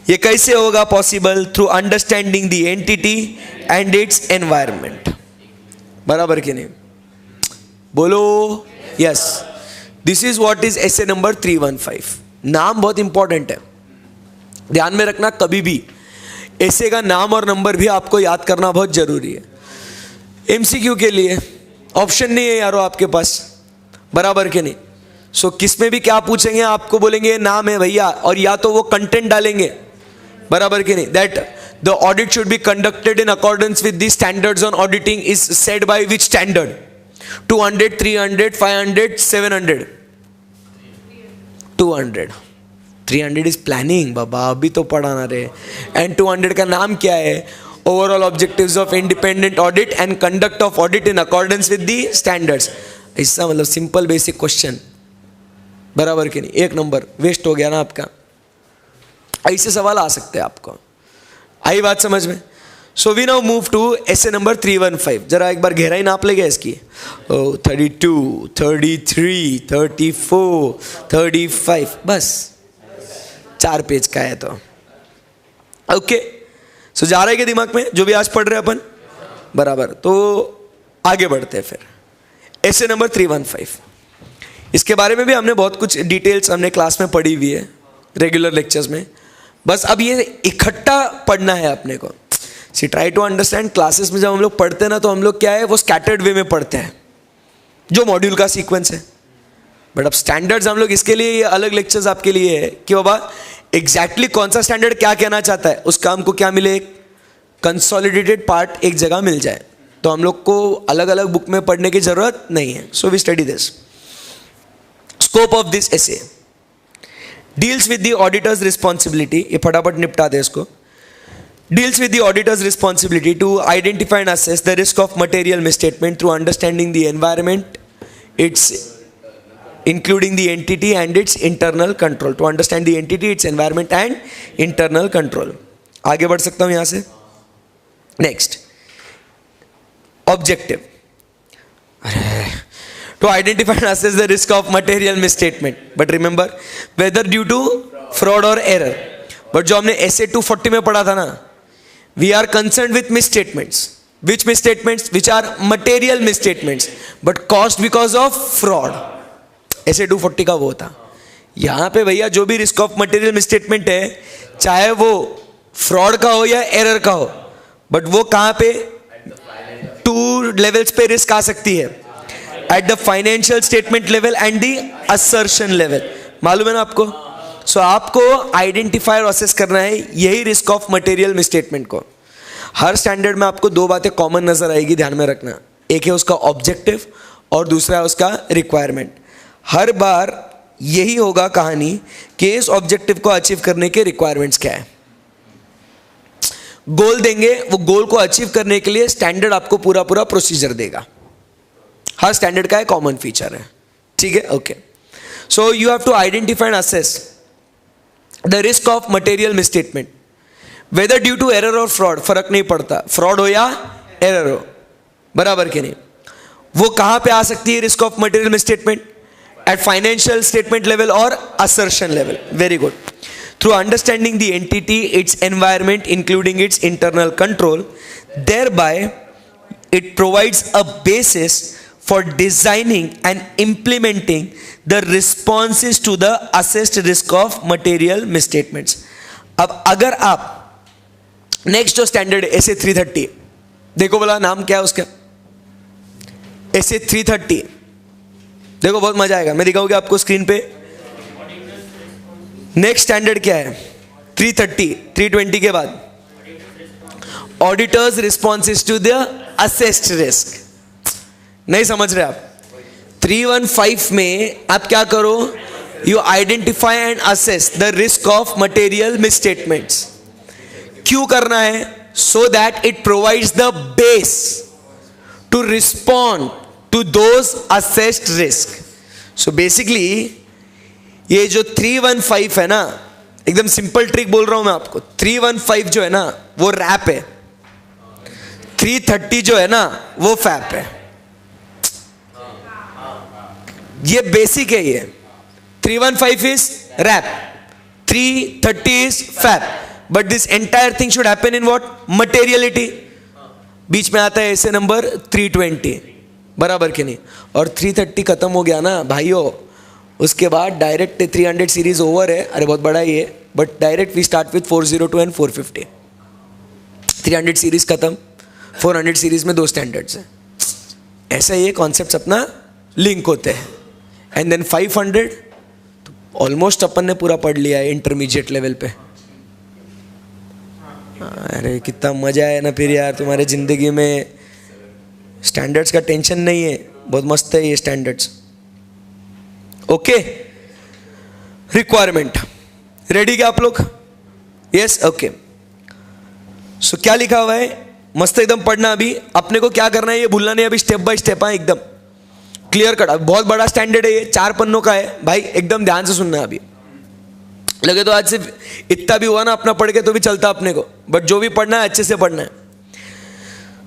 Speaker 1: ये कैसे होगा possible? Through understanding the entity and its environment, बराबर कि नहीं? बोलो yes. This is what is SA number 315। नाम बहुत इंपॉर्टेंट है, ध्यान में रखना। कभी भी एसे का नाम और नंबर भी आपको याद करना बहुत जरूरी है। एमसीक्यू के लिए ऑप्शन नहीं है यारो आपके पास, बराबर के नहीं? सो किस में भी क्या पूछेंगे आपको, बोलेंगे नाम है भैया, और या तो वो कंटेंट डालेंगे, बराबर के नहीं? That the audit should be conducted in accordance with the standards on auditing is said by which standard? 200, 300, 500, 700? 200। 300 is planning बाबा, अभी तो पढ़ाना रे। एंड 200 का नाम क्या है? Overall objectives of independent audit and conduct of audit in accordance with the standards. ऐसा मतलब सिंपल बेसिक क्वेश्चन, बराबर के नहीं? एक नंबर वेस्ट हो गया ना आपका। ऐसे सवाल आ सकते हैं आपको। आई बात समझ में? So we now move to SA number 315। जरा एक बार गहराई नाप लेगा इसकी। 32, 33, 34, 35, बस 4 पेज का है तो ओके। सो जा रहा है क्या दिमाग में जो भी आज पढ़ रहे हैं अपन, बराबर? तो आगे बढ़ते हैं फिर। एसे नंबर 315, इसके बारे में भी हमने बहुत कुछ डिटेल्स हमने क्लास में पढ़ी हुई है रेगुलर लेक्चर्स में। बस अब ये इकट्ठा पढ़ना है अपने को। सी ट्राई टू अंडरस्टैंड। क्लासेस में जब हम लोग पढ़ते हैं ना, तो हम लोग क्या है, वो स्कैटर्ड वे में पढ़ते हैं जो मॉड्यूल का सीक्वेंस है। बट अब स्टैंडर्ड्स हम लोग इसके लिए, ये अलग लेक्चर्स आपके लिए है कि बाबा एग्जैक्टली कौन सा स्टैंडर्ड क्या कहना चाहता है, उसका हमको क्या मिले? कंसोलिडेटेड पार्ट एक जगह मिल जाए। तो हम लोग को अलग अलग बुक में पढ़ने की जरूरत नहीं है। So we study this. Scope of this SA deals with the auditor's responsibility. ये फटाफट निपटा दे इसको। Deals with the auditor's responsibility to identify and assess the risk of material misstatement through understanding the environment, its including the entity and its internal control. To understand the entity, its environment and internal control. आगे बढ़ सकता हूँ यहाँ से। Next, objective. To identify and assess the risk of material misstatement. But remember, whether due to fraud or error. But जो हमने एसे 240 में पढ़ा था ना, we are concerned with misstatements. Which misstatements? Which are material misstatements but caused because of fraud. ऐसे 240 का वो था। यहाँ पे भैया जो भी रिस्क ऑफ मटेरियल मिसस्टेटमेंट है, चाहे वो फ्रॉड का हो या एरर का हो, बट वो कहां पे 2 लेवल्स पे रिस्क आ सकती है, eight the financial statement level and the assertion level. मालूम है ना आपको? सो आपको आइडेंटिफाई और असेस करना है यही रिस्क ऑफ मटेरियल मिसस्टेटमेंट को। हर स्टैंडर्ड में आपको 2 बातें कॉमन नजर आएगी, ध्यान में रखना। एक है उसका ऑब्जेक्टिव और दूसरा है उसका रिक्वायरमेंट। हर बार यही होगा कहानी कि इस ऑब्जेक्टिव को अचीव करने के रिक्वायरमेंट्स क्या है। गोल देंगे, वो गोल को अचीव करने के लिए स्टैंडर्ड आपको पूरा पूरा प्रोसीजर देगा। हर स्टैंडर्ड का एक कॉमन फीचर है, ठीक है? Okay, so you have to identify and assess the risk of material misstatement, whether due to error और फ्रॉड, फर्क नहीं पड़ता, फ्रॉड हो या एरर हो, बराबर के नहीं। वो कहां पे आ सकती है risk of material misstatement? At financial statement level और assertion level. Very good. Through understanding the entity, its environment, including its internal control, thereby it provides a basis for designing and implementing the responses to the assessed risk of material misstatements. अब अगर आप next जो standard SA 330, देखो बोला नाम क्या है उसका, SA 330, देखो बहुत मजा आएगा, मैं दिखाऊंगा आपको स्क्रीन पे। नेक्स्ट स्टैंडर्ड क्या है? 330, 320 के बाद auditors responses to the assessed risk. नहीं समझ रहे आप? 315 में आप क्या करो? You identify and assess the risk of material misstatements. क्यों करना है? So that it provides the base to respond to those assessed risk. So basically ये जो 315 है ना, एकदम सिंपल ट्रिक बोल रहा हूं मैं आपको। 315 जो है ना वो रैप है, 330 जो है ना वो फैप है। ये बेसिक है। ये 315 is RAP, 330 is FAP, but this entire thing should happen in what? Materiality. बीच में आता है ऐसे नंबर 320, बराबर के नहीं? और 330 खत्म हो गया ना भाइयों, उसके बाद डायरेक्ट 300 सीरीज ओवर है। अरे बहुत बड़ा ही है, but direct we start with 402 and 450। 300 series खत्म, 400 सीरीज में 2 स्टैंडर्ड्स हैं। ऐसा ये कॉन्सेप्ट अपना लिंक होते हैं। एंड देन 500 तो ऑलमोस्ट अपन ने पूरा पढ़ लिया है इंटरमीडिएट लेवल पे। अरे कितना मजा है ना फिर यार तुम्हारे जिंदगी में। स्टैंडर्ड्स का टेंशन नहीं है, बहुत मस्त है ये स्टैंडर्ड्स। ओके, रिक्वायरमेंट रेडी क्या आप लोग? Yes, okay. सो क्या लिखा हुआ है? मस्त एकदम पढ़ना। अभी अपने को क्या करना है ये भूलना नहीं, अभी स्टेप बाय स्टेप है, एकदम क्लियर कट। बहुत बड़ा स्टैंडर्ड है ये, 4 पन्नों का है भाई, एकदम ध्यान से सुनना है। अभी लगे तो आज सिर्फ इतना भी हुआ ना अपना पढ़ के तो भी चलता अपने को, बट जो भी पढ़ना है अच्छे से पढ़ना है।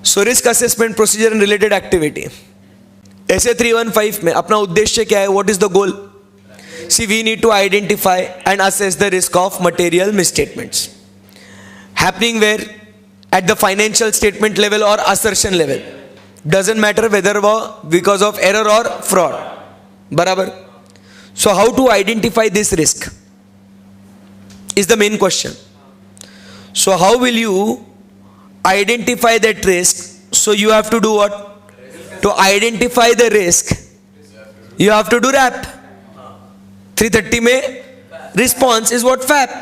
Speaker 1: So risk assessment procedure and related activity, SA 315 में अपना उद्देश्य क्या है? What is the goal? See we need to identify and assess the risk of material misstatements happening where? At the financial statement level और assertion level. Doesn't matter whether वो because of error और fraud, बराबर? So how to identify this risk is the main question. So how will you identify that risk? So you have to do what? To identify the risk, you have to do RAP. 330 में response is what? FAP.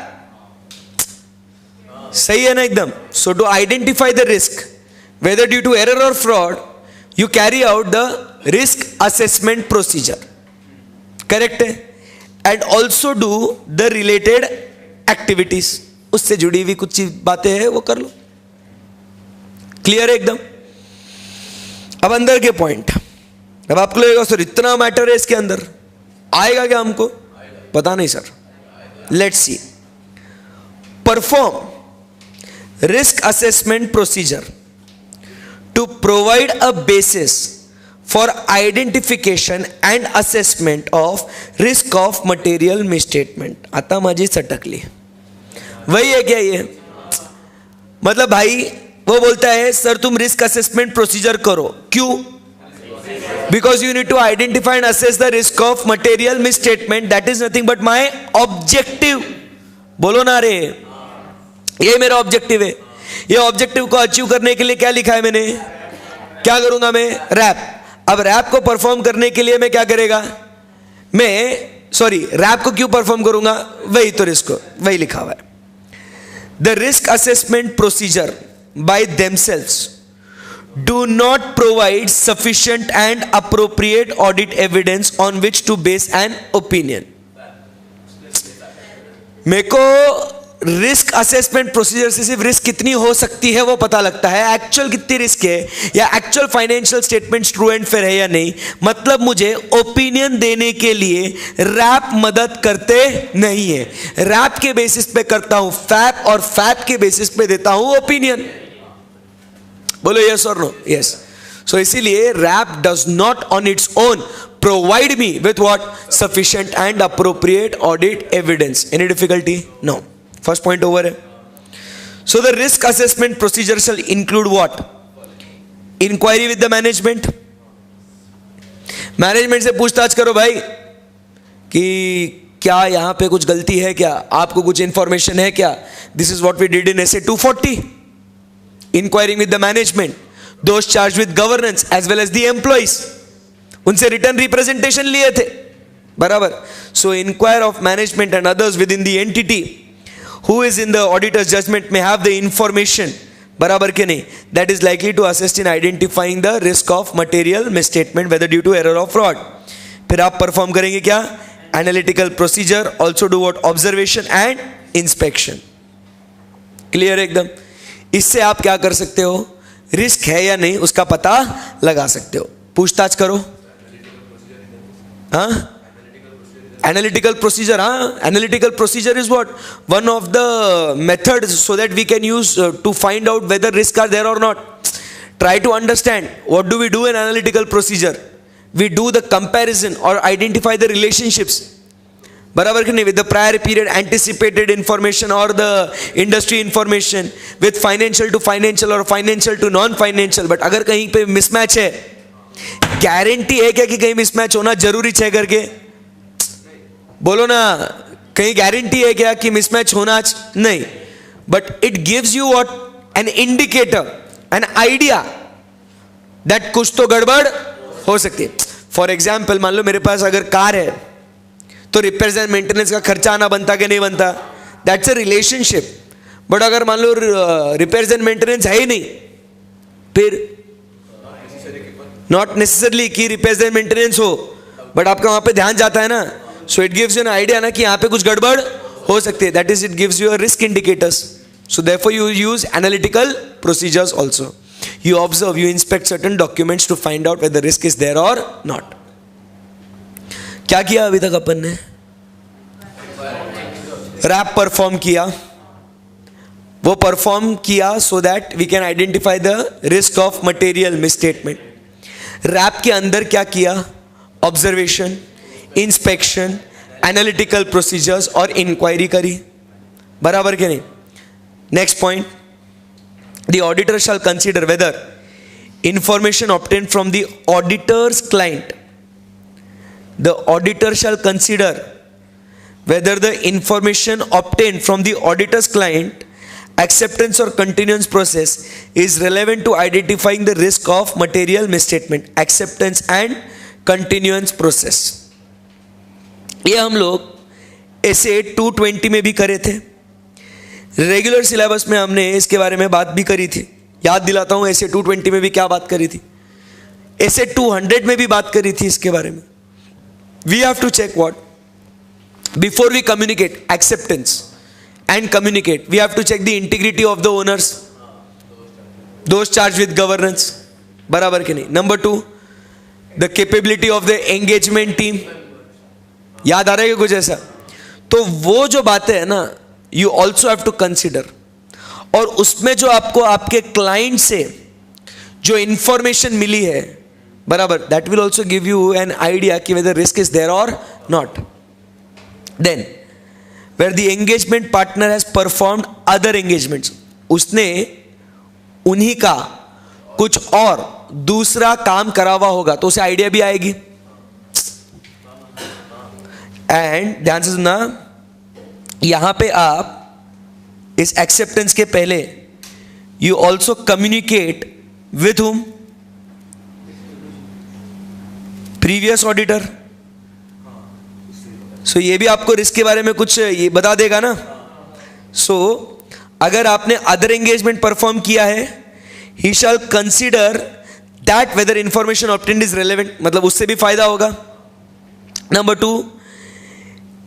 Speaker 1: सही है ना एकदम? So to identify the risk, whether due to error or fraud, you carry out the risk assessment procedure. Correct है? And also do the related activities, उससे जुड़ी हुई कुछ बातें हैं वो कर लो। क्लियर है एकदम? अब अंदर के पॉइंट। अब आपको लगेगा सर इतना मैटर है इसके अंदर, आएगा क्या हमको? पता नहीं सर। Let's see. Perform risk assessment procedure to provide a basis for identification and assessment of risk of material misstatement. आता माझी सटकली, वही है क्या ये? मतलब भाई वो बोलता है सर तुम रिस्क असेसमेंट प्रोसीजर करो, क्यों? Because you need to identify and assess the risk of material misstatement, that is nothing but my objective. बोलो ना रे, ये मेरा ऑब्जेक्टिव है। ये ऑब्जेक्टिव को अचीव करने के लिए क्या लिखा है मैंने, क्या करूंगा मैं, रैप। अब रैप को परफॉर्म करने के लिए मैं क्या करेगा, रैप को क्यों परफॉर्म करूंगा, वही तो रिस्क को, वही लिखा हुआ है। The risk assessment procedure by themselves do not provide sufficient and appropriate audit evidence on which to base an opinion। मेरे को रिस्क असेसमेंट प्रोसीजर से सिर्फ रिस्क कितनी हो सकती है वो पता लगता है, एक्चुअल कितनी रिस्क है या actual financial statements true and fair है या नहीं। मतलब मुझे ओपिनियन देने के लिए रैप मदद करते नहीं है। रैप के बेसिस पे करता हूं फैप, और फैप के बेसिस पे देता हूं ओपिनियन। बोलो यस और नो, यस। सो इसीलिए RAP does not on its own provide me with what, sufficient and appropriate audit evidence. Any difficulty? No. First point over है। So the risk assessment procedure shall include what, inquiry with the management. Management से पूछताछ करो भाई कि क्या यहां पे कुछ गलती है क्या, आपको कुछ इंफॉर्मेशन है क्या। This is what we did in SA 240। Inquiring with the management, those charged with governance as well as the employees, उनसे रिटर्न रिप्रेजेंटेशन लिए थे, बराबर। So inquire of management and others within the entity who is in the auditor's judgment may have the information, बराबर के नहीं, that is likely to assist in identifying the risk of material misstatement whether due to error or fraud। फिर आप perform करेंगे क्या, analytical procedure, also do what, observation and inspection. Clear एकदम। इससे आप क्या कर सकते हो, रिस्क है या नहीं उसका पता लगा सकते हो। पूछताछ करो, हाँ, एनालिटिकल प्रोसीजर, हाँ, analytical procedure is what, one of the methods so that we can use to find out whether risk are there और not. Try to understand what do we do in analytical procedure, we do the comparison और identify the relationships, बराबर कि नहीं, with the prior period anticipated information और the industry information, with financial to financial और financial to non financial. But अगर कहीं पे mismatch है, गारंटी है क्या कि कहीं मिसमैच होना जरूरी है करके, बोलो ना, कहीं गारंटी है क्या कि मिसमैच होना नहीं। But it gives you what, an indicator, an idea that कुछ तो गड़बड़ हो सकती है। फॉर एग्जाम्पल, मान लो मेरे पास अगर कार है तो रिपेयर्स एंड मेंटेनेंस का खर्चा आना बनता कि नहीं बनता, दैट्स अ रिलेशनशिप। बट अगर मान लो रिपेयर्स एंड मेंटेनेंस है ही नहीं, फिर नॉट नेसेसरली कि रिपेयर्स एंड मेंटेनेंस हो, बट आपका वहां पे ध्यान जाता है ना। So it gives you an idea ना कि यहाँ पे कुछ गड़बड़ हो सकती है, that is it gives you a risk indicators. So therefore you use analytical procedures also. You observe, you inspect certain documents to find out whether risk is there और नॉट। क्या किया अभी तक अपन ने, रैप परफॉर्म किया, वो perform किया so that we can identify the risk of material misstatement. RAP के अंदर क्या किया, ऑब्जर्वेशन, इंस्पेक्शन, एनालिटिकल प्रोसीजर्स और इंक्वायरी करी, बराबर के नहीं। Next point, the auditor shall consider whether information obtained from the auditor's client, the auditor shall consider whether the information obtained from the auditor's client acceptance or continuance process is relevant to identifying the risk of material misstatement, acceptance and continuance process। ये हम लोग SA 220 में भी करे थे, regular syllabus में हमने इसके बारे में बात भी करी थी। याद दिलाता हूं, SA 220 में भी क्या बात करी थी, SA 200 में भी बात करी थी इसके बारे में। We have to check what, before we communicate acceptance and communicate, we have to check the integrity of the owners, those charged with governance, बराबर के नहीं। Number 2, the capability of the engagement team। याद आ रहा है कुछ ऐसा? तो वो जो बातें है ना, you also have to consider, और उसमें जो आपको आपके क्लाइंट से जो इंफॉर्मेशन मिली है, बराबर, that will also give you an idea कि whether risk is there or not। Then where the engagement partner has performed other engagements, उसने उन्हीं का कुछ और दूसरा काम करा हुआ होगा तो उसे आइडिया भी आएगी। एंड ध्यान से सुनना, यहां पे आप इस एक्सेप्टेंस के पहले you also communicate with whom, previous auditor. So ये भी आपको रिस्क के बारे में कुछ ये बता देगा ना। सो अगर आपने अदर एंगेजमेंट परफॉर्म किया है, he shall consider that whether information obtained is relevant, मतलब उससे भी फायदा होगा। Number 2,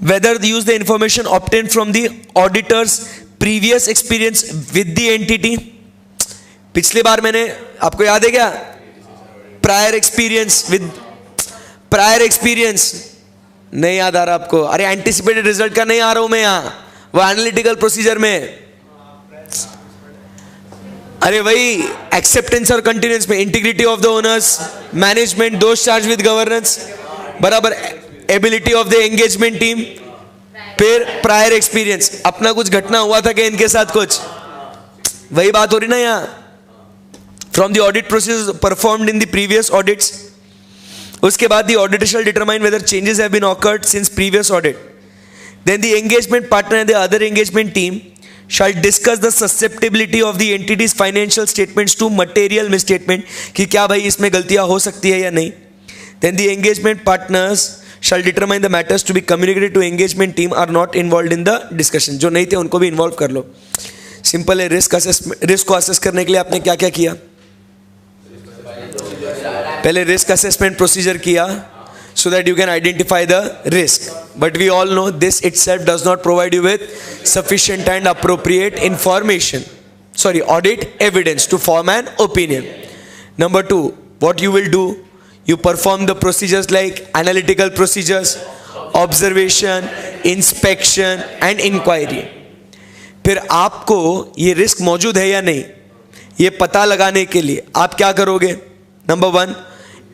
Speaker 1: whether use the information obtained from the auditors previous experience with the entity. पिछली बार मैंने, आपको याद है क्या, प्रायर एक्सपीरियंस नहीं याद आ रहा आपको? अरे एंटिसिपेटेड रिजल्ट का नहीं आ रहा हूं मैं यहां, वो एनालिटिकल प्रोसीजर में। अरे वही एक्सेप्टेंस और कंटिन्यूएंस में, integrity of the owners, management, those charge with governance, बराबर, ability of the engagement team, फिर प्रायर एक्सपीरियंस, अपना कुछ घटना हुआ था क्या इनके साथ कुछ, वही बात हो रही ना यहां। From the audit process performed in the previous audits, उसके बाद the auditor shall determine whether changes have been occurred since previous audit, then the engagement partner and the other engagement team shall discuss the susceptibility of the entity's financial statements to material misstatement, कि क्या भाई इसमें गलतियां हो सकती है या नहीं। Then the engagement partners shall determine the matters to be communicated to engagement team are not involved in the discussion। जो नहीं थे उनको भी इन्वॉल्व कर लो। सिंपल है। रिस्क को असेस करने के लिए आपने क्या क्या किया? पहले रिस्क असेसमेंट प्रोसीजर किया so that you can identify the risk, but we all know this itself does not provide you with sufficient and appropriate audit evidence to form an opinion. Number 2, what you will do, you perform the procedures like analytical procedures, observation, inspection and inquiry। फिर आपको ये risk मौजूद है या नहीं ये पता लगाने के लिए आप क्या करोगे? नंबर 1,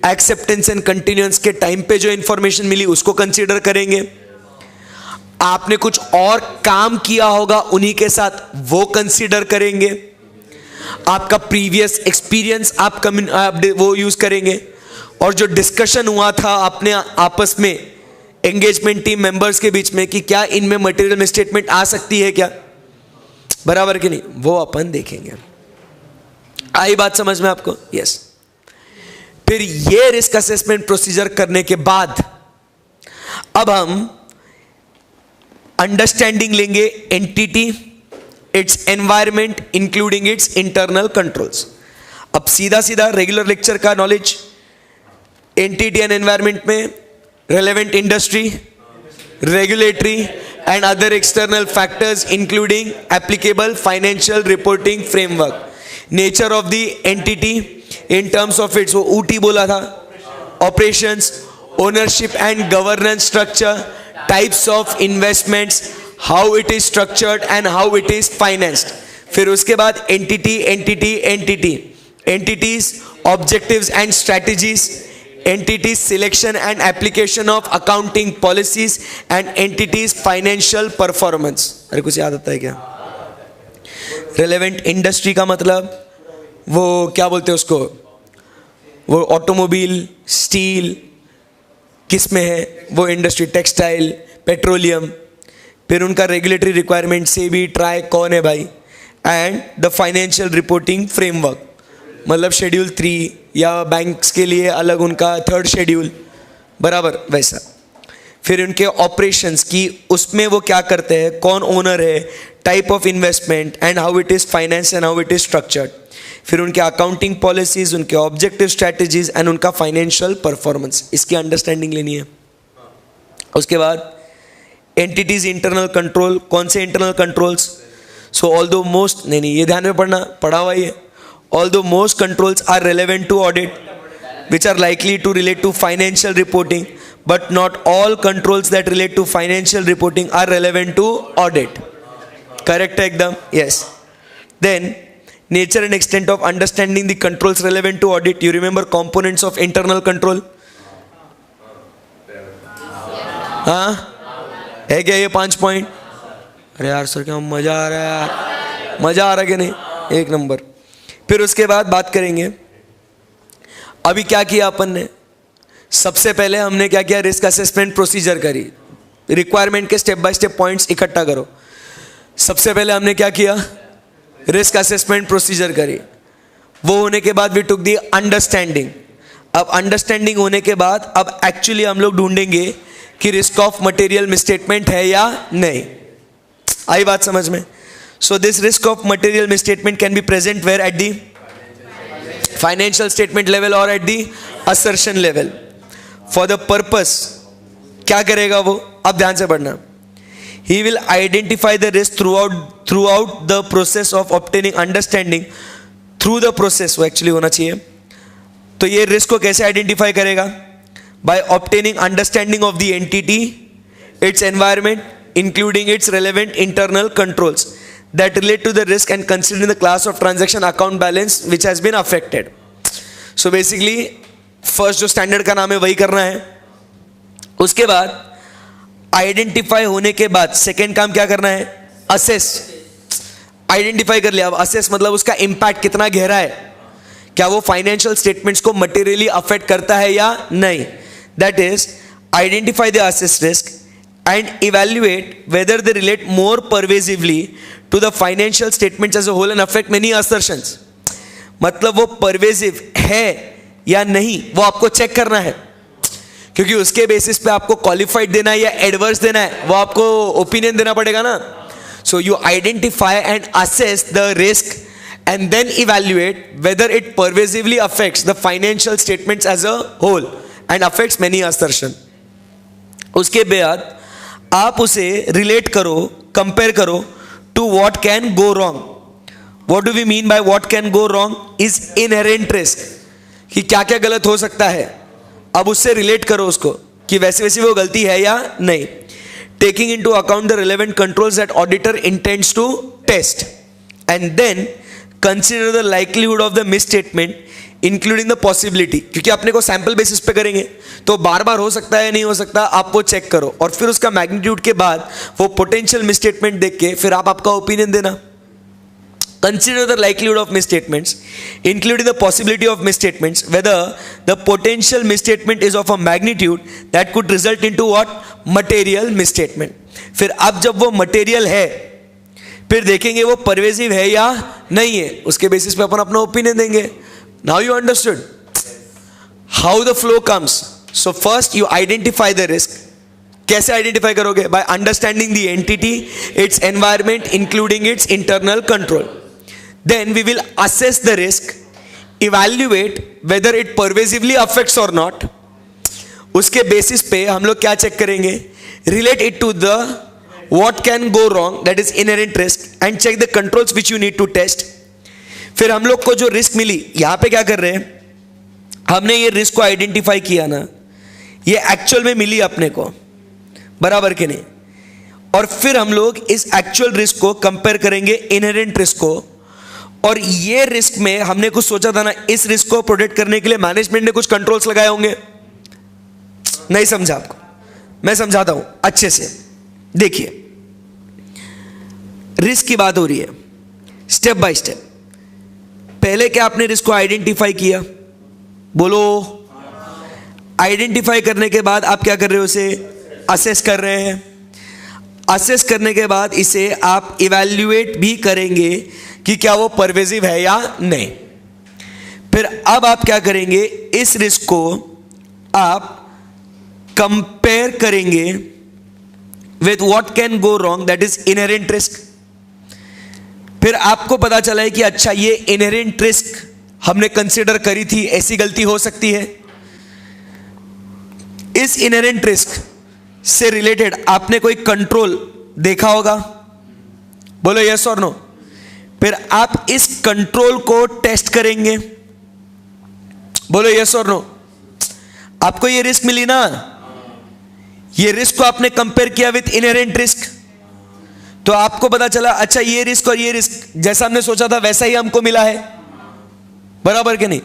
Speaker 1: एक्सेप्टेंस एंड कंटिन्यूएंस के टाइम पे जो इंफॉर्मेशन मिली उसको कंसीडर करेंगे। आपने कुछ और काम किया होगा उन्हीं के साथ, वो कंसीडर करेंगे। आपका प्रीवियस एक्सपीरियंस आप वो यूज करेंगे, और जो डिस्कशन हुआ था अपने आपस में एंगेजमेंट टीम मेंबर्स के बीच में कि क्या इनमें मटेरियल मिसस्टेटमेंट आ सकती है क्या, बराबर कि नहीं, वो अपन देखेंगे। आई बात समझ में आपको? यस। फिर ये रिस्क असेसमेंट प्रोसीजर करने के बाद अब हम अंडरस्टैंडिंग लेंगे entity, its environment including its internal controls. अब सीधा सीधा रेगुलर लेक्चर का नॉलेज, एंटिटी एंड एनवायरमेंट में relevant industry, regulatory and other external factors including applicable financial reporting framework, nature of the entity in terms of its, वो ऊटी बोला था, operations, ownership and governance structure, types of investments, how it is structured and how it is financed। फिर उसके बाद entities, objectives and strategies, entities selection and application of accounting policies and entities financial performance। अरे कुछ याद आता है क्या? relevant industry का मतलब वो क्या बोलते हैं उसको, वो ऑटोमोबाइल, स्टील किस में है, वो इंडस्ट्री, टेक्सटाइल, पेट्रोलियम। फिर उनका रेगुलेटरी रिक्वायरमेंट से भी ट्राई कौन है भाई, and the financial reporting framework, मतलब शेड्यूल 3 या बैंक्स के लिए अलग उनका 3rd शेड्यूल, बराबर वैसा। फिर उनके ऑपरेशंस की, उसमें वो क्या करते हैं, कौन ओनर है, type of investment and how it is finance and how it is structured. फिर उनके अकाउंटिंग पॉलिसीज, उनके ऑब्जेक्टिव स्ट्रैटेजीज एंड उनका फाइनेंशियल परफॉर्मेंस, इसकी अंडरस्टैंडिंग लेनी है। उसके बाद एंटिटीज इंटरनल कंट्रोल, कौन से इंटरनल कंट्रोल्स, सो ऑल दो मोस्ट, नहीं ये ध्यान में पढ़ा हुआ ही है, although most controls are relevant to audit which are likely to relate to financial reporting, but not all controls that relate to financial reporting are relevant to audit। Correct एकदम? Yes। Then nature and extent of understanding the controls relevant to audit, you remember components of internal control? हाँ है क्या ये 5 point? अरे यार sir क्या मजा आ रहा है यार, मजा आ रहा है कि नहीं? 1 नंबर। फिर उसके बाद बात करेंगे, अभी क्या किया अपन ने, सबसे पहले हमने क्या किया, रिस्क असेसमेंट प्रोसीजर करी, रिक्वायरमेंट के स्टेप बाय स्टेप पॉइंट्स इकट्ठा करो। सबसे पहले हमने क्या किया, रिस्क असेसमेंट प्रोसीजर करी, वो होने के बाद वी टुक दी अंडरस्टैंडिंग। अब अंडरस्टैंडिंग होने के बाद अब एक्चुअली हम लोग ढूंढेंगे कि रिस्क ऑफ मटेरियल मिसस्टेटमेंट है या नहीं। आई बात समझ में? So this risk of material misstatement can be present where, at the financial statement level और at the assertion level. For the purpose क्या करेगा वो, अब ध्यान से पढ़ना। He will identify the risk throughout the process of obtaining understanding through the process, वो actually होना चाहिए। तो ये रिस्क को कैसे आइडेंटिफाई करेगा? By obtaining understanding of the entity, its environment, including its relevant internal controls that relate to the risk and considering the class of transaction account balance which has been affected. So basically first जो standard का नाम है वही करना है। उसके बाद identify होने के बाद सेकेंड काम क्या करना है, असेस। आइडेंटिफाई कर लिया, अब असेस मतलब उसका इंपैक्ट कितना गहरा है, क्या वो फाइनेंशियल स्टेटमेंट्स को मटेरियली अफेक्ट करता है या नहीं। That is identify the assess risk and evaluate whether they relate more pervasively to the financial statements as a whole and affect many assertions. मतलब वो परवेसिव है या नहीं वो आपको चेक करना है, क्योंकि उसके बेसिस पे आपको क्वालिफाइड देना है या एडवर्स देना है, वो आपको ओपिनियन देना पड़ेगा ना। So you identify and assess the risk and then evaluate whether it pervasively affects the financial statements as a whole and affects many assertion. उसके बाद आप उसे रिलेट करो, कंपेयर करो to what can go wrong. What do we mean by what can go wrong? Is inherent risk, कि क्या क्या गलत हो सकता है। अब उससे रिलेट करो उसको कि वैसे वैसे वो गलती है या नहीं। Taking into account the relevant controls that auditor intends to test and then consider the likelihood of the misstatement including the possibility. क्योंकि अपने को सैंपल बेसिस पे करेंगे तो बार बार हो सकता है नहीं हो सकता, आप वो चेक करो और फिर उसका मैग्नीट्यूड के बाद वो पोटेंशियल मिस स्टेटमेंट देख के फिर आप आपका ओपिनियन देना। Consider the likelihood of misstatements, including the possibility of misstatements, whether the potential misstatement is of a magnitude that could result into what? Material misstatement. फिर अब जब वो material है, फिर देखेंगे वो pervasive है या नहीं है, उसके basis पे अपन अपना opinion देंगे। Now you understood how the flow comes. So first you identify the risk. कैसे identify करोगे? By understanding the entity, its environment, including its internal control. Then we will assess the risk, evaluate whether it pervasively affects or not. उसके basis पे हम लोग क्या check करेंगे? Relate it to the what can go wrong, that is inherent risk, and check the controls which you need to test. फिर हम लोग को जो रिस्क मिली, यहां पे क्या कर रहे हैं, हमने ये रिस्क को आइडेंटिफाई किया ना, ये एक्चुअल में मिली अपने को, बराबर के नहीं। और फिर हम लोग इस एक्चुअल रिस्क को कंपेयर करेंगे इनहेरेंट रिस्क को। और ये रिस्क में हमने कुछ सोचा था ना, इस रिस्क को प्रोटेक्ट करने के लिए मैनेजमेंट ने कुछ कंट्रोल्स लगाए होंगे। नहीं समझा आपको? मैं समझाता हूं अच्छे से। देखिए, रिस्क की बात हो रही है स्टेप बाय स्टेप। पहले क्या आपने रिस्क को आइडेंटिफाई किया? बोलो। आइडेंटिफाई करने के बाद आप क्या कर रहे हो? उसे असेस कर रहे हैं। असेस करने के बाद इसे आप इवैल्यूएट भी करेंगे कि क्या वो परवेसिव है या नहीं। फिर अब आप क्या करेंगे? इस रिस्क को आप कंपेयर करेंगे with what can go wrong, that is inherent risk. फिर आपको पता चला है कि अच्छा ये इनहेरेंट रिस्क हमने कंसीडर करी थी, ऐसी गलती हो सकती है। इस इनहेरेंट रिस्क से रिलेटेड आपने कोई कंट्रोल देखा होगा, बोलो यस और नो। फिर आप इस कंट्रोल को टेस्ट करेंगे, बोलो यस और नो। आपको ये रिस्क मिली ना, ये रिस्क को आपने कंपेयर किया विथ इनहेरेंट रिस्क, तो आपको पता चला अच्छा ये रिस्क और ये रिस्क जैसा हमने सोचा था वैसा ही हमको मिला है, बराबर के नहीं।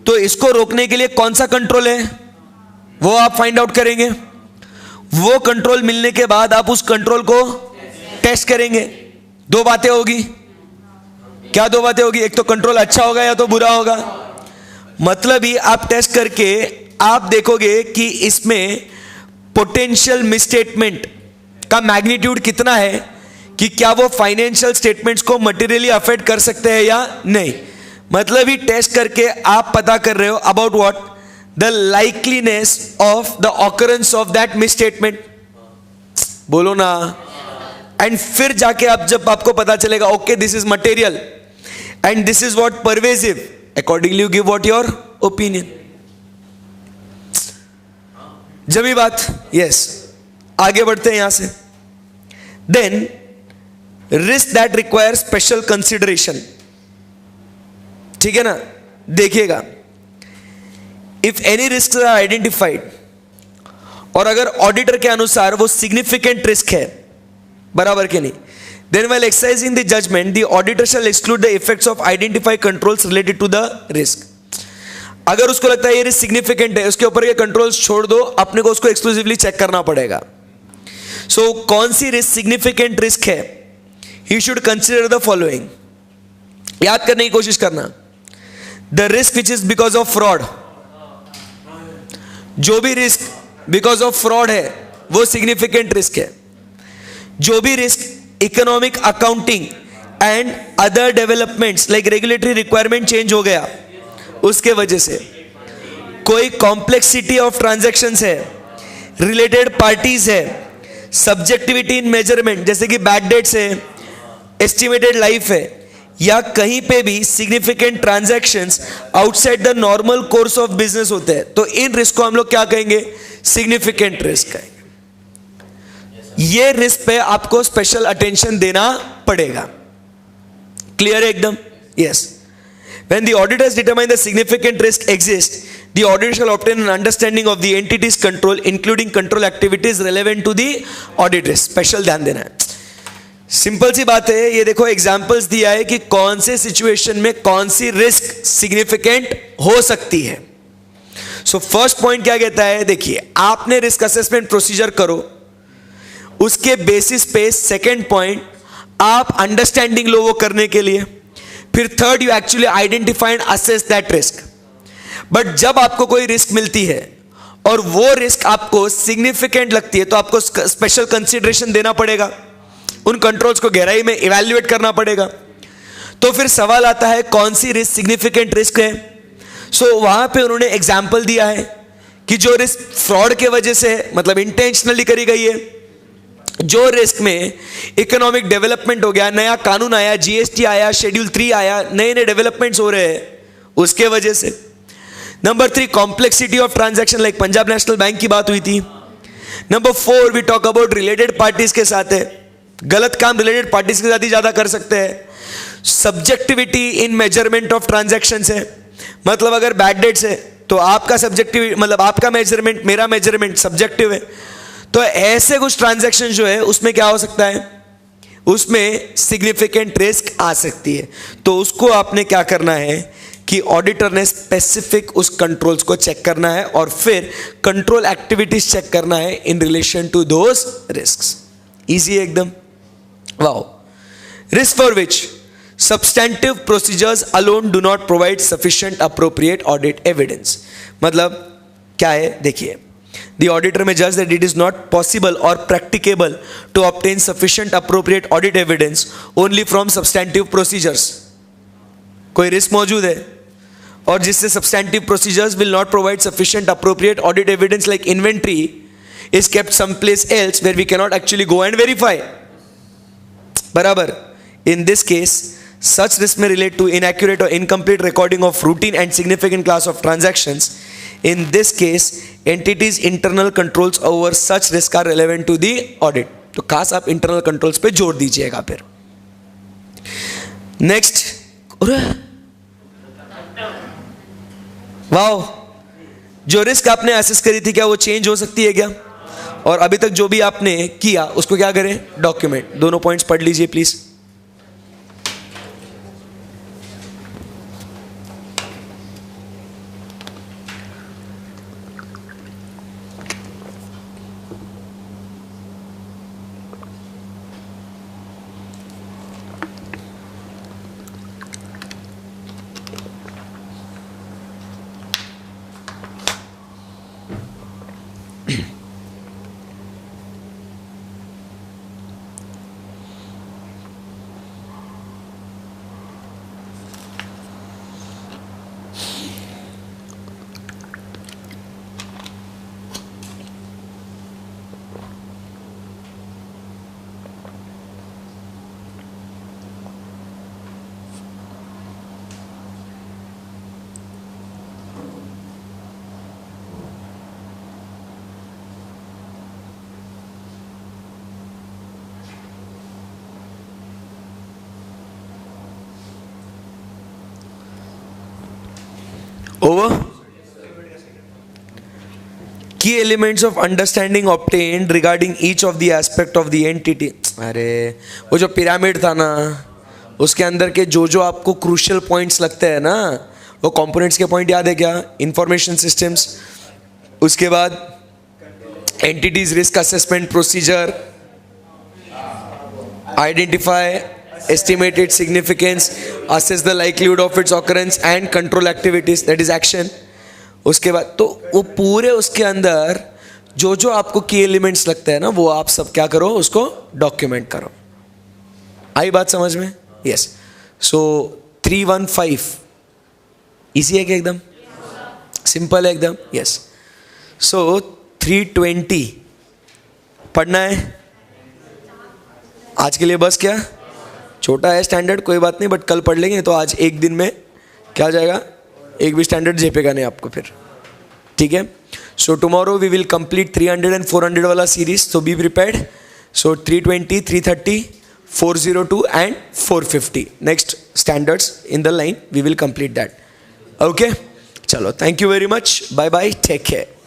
Speaker 1: तो इसको रोकने के लिए कौन सा कंट्रोल है वो आप फाइंड आउट करेंगे। वो कंट्रोल मिलने के बाद आप उस कंट्रोल को टेस्ट करेंगे। दो बातें होगी। क्या दो बातें होगी? एक तो कंट्रोल अच्छा होगा या तो बुरा होगा। मतलब ही आप टेस्ट करके आप देखोगे कि इसमें पोटेंशियल मिसस्टेटमेंट का मैग्नीट्यूड कितना है कि क्या वो फाइनेंशियल स्टेटमेंट्स को मटेरियली अफेक्ट कर सकते हैं या नहीं। मतलब ही टेस्ट करके आप पता कर रहे हो about what the likeliness of the occurrence of that misstatement, बोलो ना। एंड फिर जाके आप जब आपको पता चलेगा okay this is material and this is what pervasive, accordingly you give what your opinion. जमी बात, यस। आगे बढ़ते हैं यहां से। Then risk that require special consideration, ठीक है ना। देखिएगा, if any risk are identified, और अगर ऑडिटर के अनुसार वो सिग्निफिकेंट रिस्क है, बराबर के नहीं, then while exercising the judgment the auditor shall exclude the effects of identified controls related to the risk. अगर उसको लगता है ये रिस्क सिग्निफिकेंट है, उसके ऊपर ये कंट्रोल्स छोड़ दो, अपने को उसको एक्सक्लूसिवली चेक करना पड़ेगा। सो कौन सी रिस्क सिग्निफिकेंट रिस्क है, he should consider the following. याद करने की कोशिश करना, the risk which is because of fraud, जो भी रिस्क बिकॉज ऑफ फ्रॉड है वो सिग्निफिकेंट रिस्क है। जो भी risk economic, accounting and other developments like regulatory requirement change हो गया उसके वजह से, कोई कॉम्प्लेक्सिटी ऑफ ट्रांजैक्शंस है, रिलेटेड पार्टीज है, सब्जेक्टिविटी इन मेजरमेंट जैसे कि बैड डेट्स है, एस्टिमेटेड लाइफ है, या कहीं पे भी significant transactions outside the normal course of business होते हैं, तो इन रिस्क को हम लोग क्या कहेंगे, सिग्निफिकेंट रिस्क कहेंगे। ये रिस्क पे आपको स्पेशल अटेंशन देना पड़ेगा। क्लियर है एकदम, yes. When the auditors determine the significant risk exists, the auditor shall obtain an understanding of the entity's control, including control activities relevant to the audit risk. Special ध्यान देना है। Simple सी बात है, ये देखो एग्जांपल्स दिया है कि कौन से सिचुएशन में कौन सी रिस्क सिग्निफिकेंट हो सकती है। सो फर्स्ट पॉइंट क्या कहता है, देखिए आपने रिस्क असेसमेंट प्रोसीजर करो, उसके बेसिस पे सेकेंड पॉइंट आप अंडरस्टैंडिंग लो वो करने के लिए, फिर third you actually identify and assess that risk. But जब आपको कोई रिस्क मिलती है और वो रिस्क आपको सिग्निफिकेंट लगती है तो आपको स्पेशल कंसिडरेशन देना पड़ेगा, उन कंट्रोल्स को गहराई में इवैल्यूएट करना पड़ेगा। तो फिर सवाल आता है कौन सी रिस्क सिग्निफिकेंट रिस्क है। सो वहां पे उन्होंने एग्जाम्पल दिया है कि जो रिस्क फ्रॉड के वजह से मतलब इंटेंशनली करी गई है, जो रिस्क में इकोनॉमिक डेवलपमेंट हो गया, नया कानून आया, जीएसटी आया, शेड्यूल 3 आया, नए नए डेवलपमेंट्स हो रहे हैं उसके वजह से। Number 3 complexity of transaction, like Punjab National Bank की बात हुई थी। Number 4 we talk about related parties के साथ है, गलत काम रिलेटेड पार्टीज के साथ ही ज्यादा कर सकते हैं। Subjectivity in measurement of transactions है, मतलब अगर बैड डेट्स है तो आपका सब्जेक्टिव मतलब आपका मेजरमेंट मेरा मेजरमेंट सब्जेक्टिव है, तो ऐसे कुछ ट्रांजैक्शन जो है उसमें क्या हो सकता है, उसमें सिग्निफिकेंट रिस्क आ सकती है। तो उसको आपने क्या करना है कि ऑडिटर ने स्पेसिफिक उस कंट्रोल्स को चेक करना है और फिर कंट्रोल एक्टिविटीज चेक करना है in relation to those risks. Easy एकदम, wow. Risk for which substantive procedures alone do not provide sufficient appropriate audit evidence, मतलब क्या है, देखिए the auditor may judge that it is not possible or practicable to obtain sufficient appropriate audit evidence only from substantive procedures। कोई risk मौजूद है और जिससे substantive procedures will not provide sufficient appropriate audit evidence, like inventory is kept someplace else where we cannot actually go and verify, बराबर। In this case such risk may relate to inaccurate or incomplete recording of routine and significant class of transactions. In this case entities internal controls over such risk are relevant to the audit। तो खास आप internal controls पे जोड़ दीजिएगा। फिर next, wow, जो risk आपने assess करी थी क्या वो चेंज हो सकती है क्या, और अभी तक जो भी आपने किया उसको क्या करें, डॉक्यूमेंट। दोनों पॉइंट्स पढ़ लीजिए प्लीज। ओवर की elements of understanding obtained regarding each of the aspect of the entity. अरे वो जो पिरामिड था ना, उसके अंदर के जो जो आपको क्रूशियल पॉइंट्स लगते हैं ना, वो कंपोनेंट्स के पॉइंट याद है क्या? इंफॉर्मेशन सिस्टम्स, उसके बाद entities risk assessment procedure, identify, estimated significance, assess the likelihood of its occurrence and control activities, that is action. उसके बाद तो वो पूरे उसके अंदर जो जो आपको की एलिमेंट्स लगते हैं ना, वो आप सब क्या करो, उसको डॉक्यूमेंट करो। आई बात समझ में? यस। सो 315 इजी है क्या? एकदम सिंपल है एकदम। यस। सो 320 पढ़ना है आज के लिए बस। क्या छोटा है स्टैंडर्ड, कोई बात नहीं, बट कल पढ़ लेंगे। तो आज एक दिन में क्या हो जाएगा, एक भी स्टैंडर्ड झेपेगा नहीं आपको फिर, ठीक है? So tomorrow we will complete 300 and 400 वाला series, so be prepared. So 320, 330, 402 and 450 next standards in the line, we will complete that. Okay, चलो, thank you very much, bye bye, take care.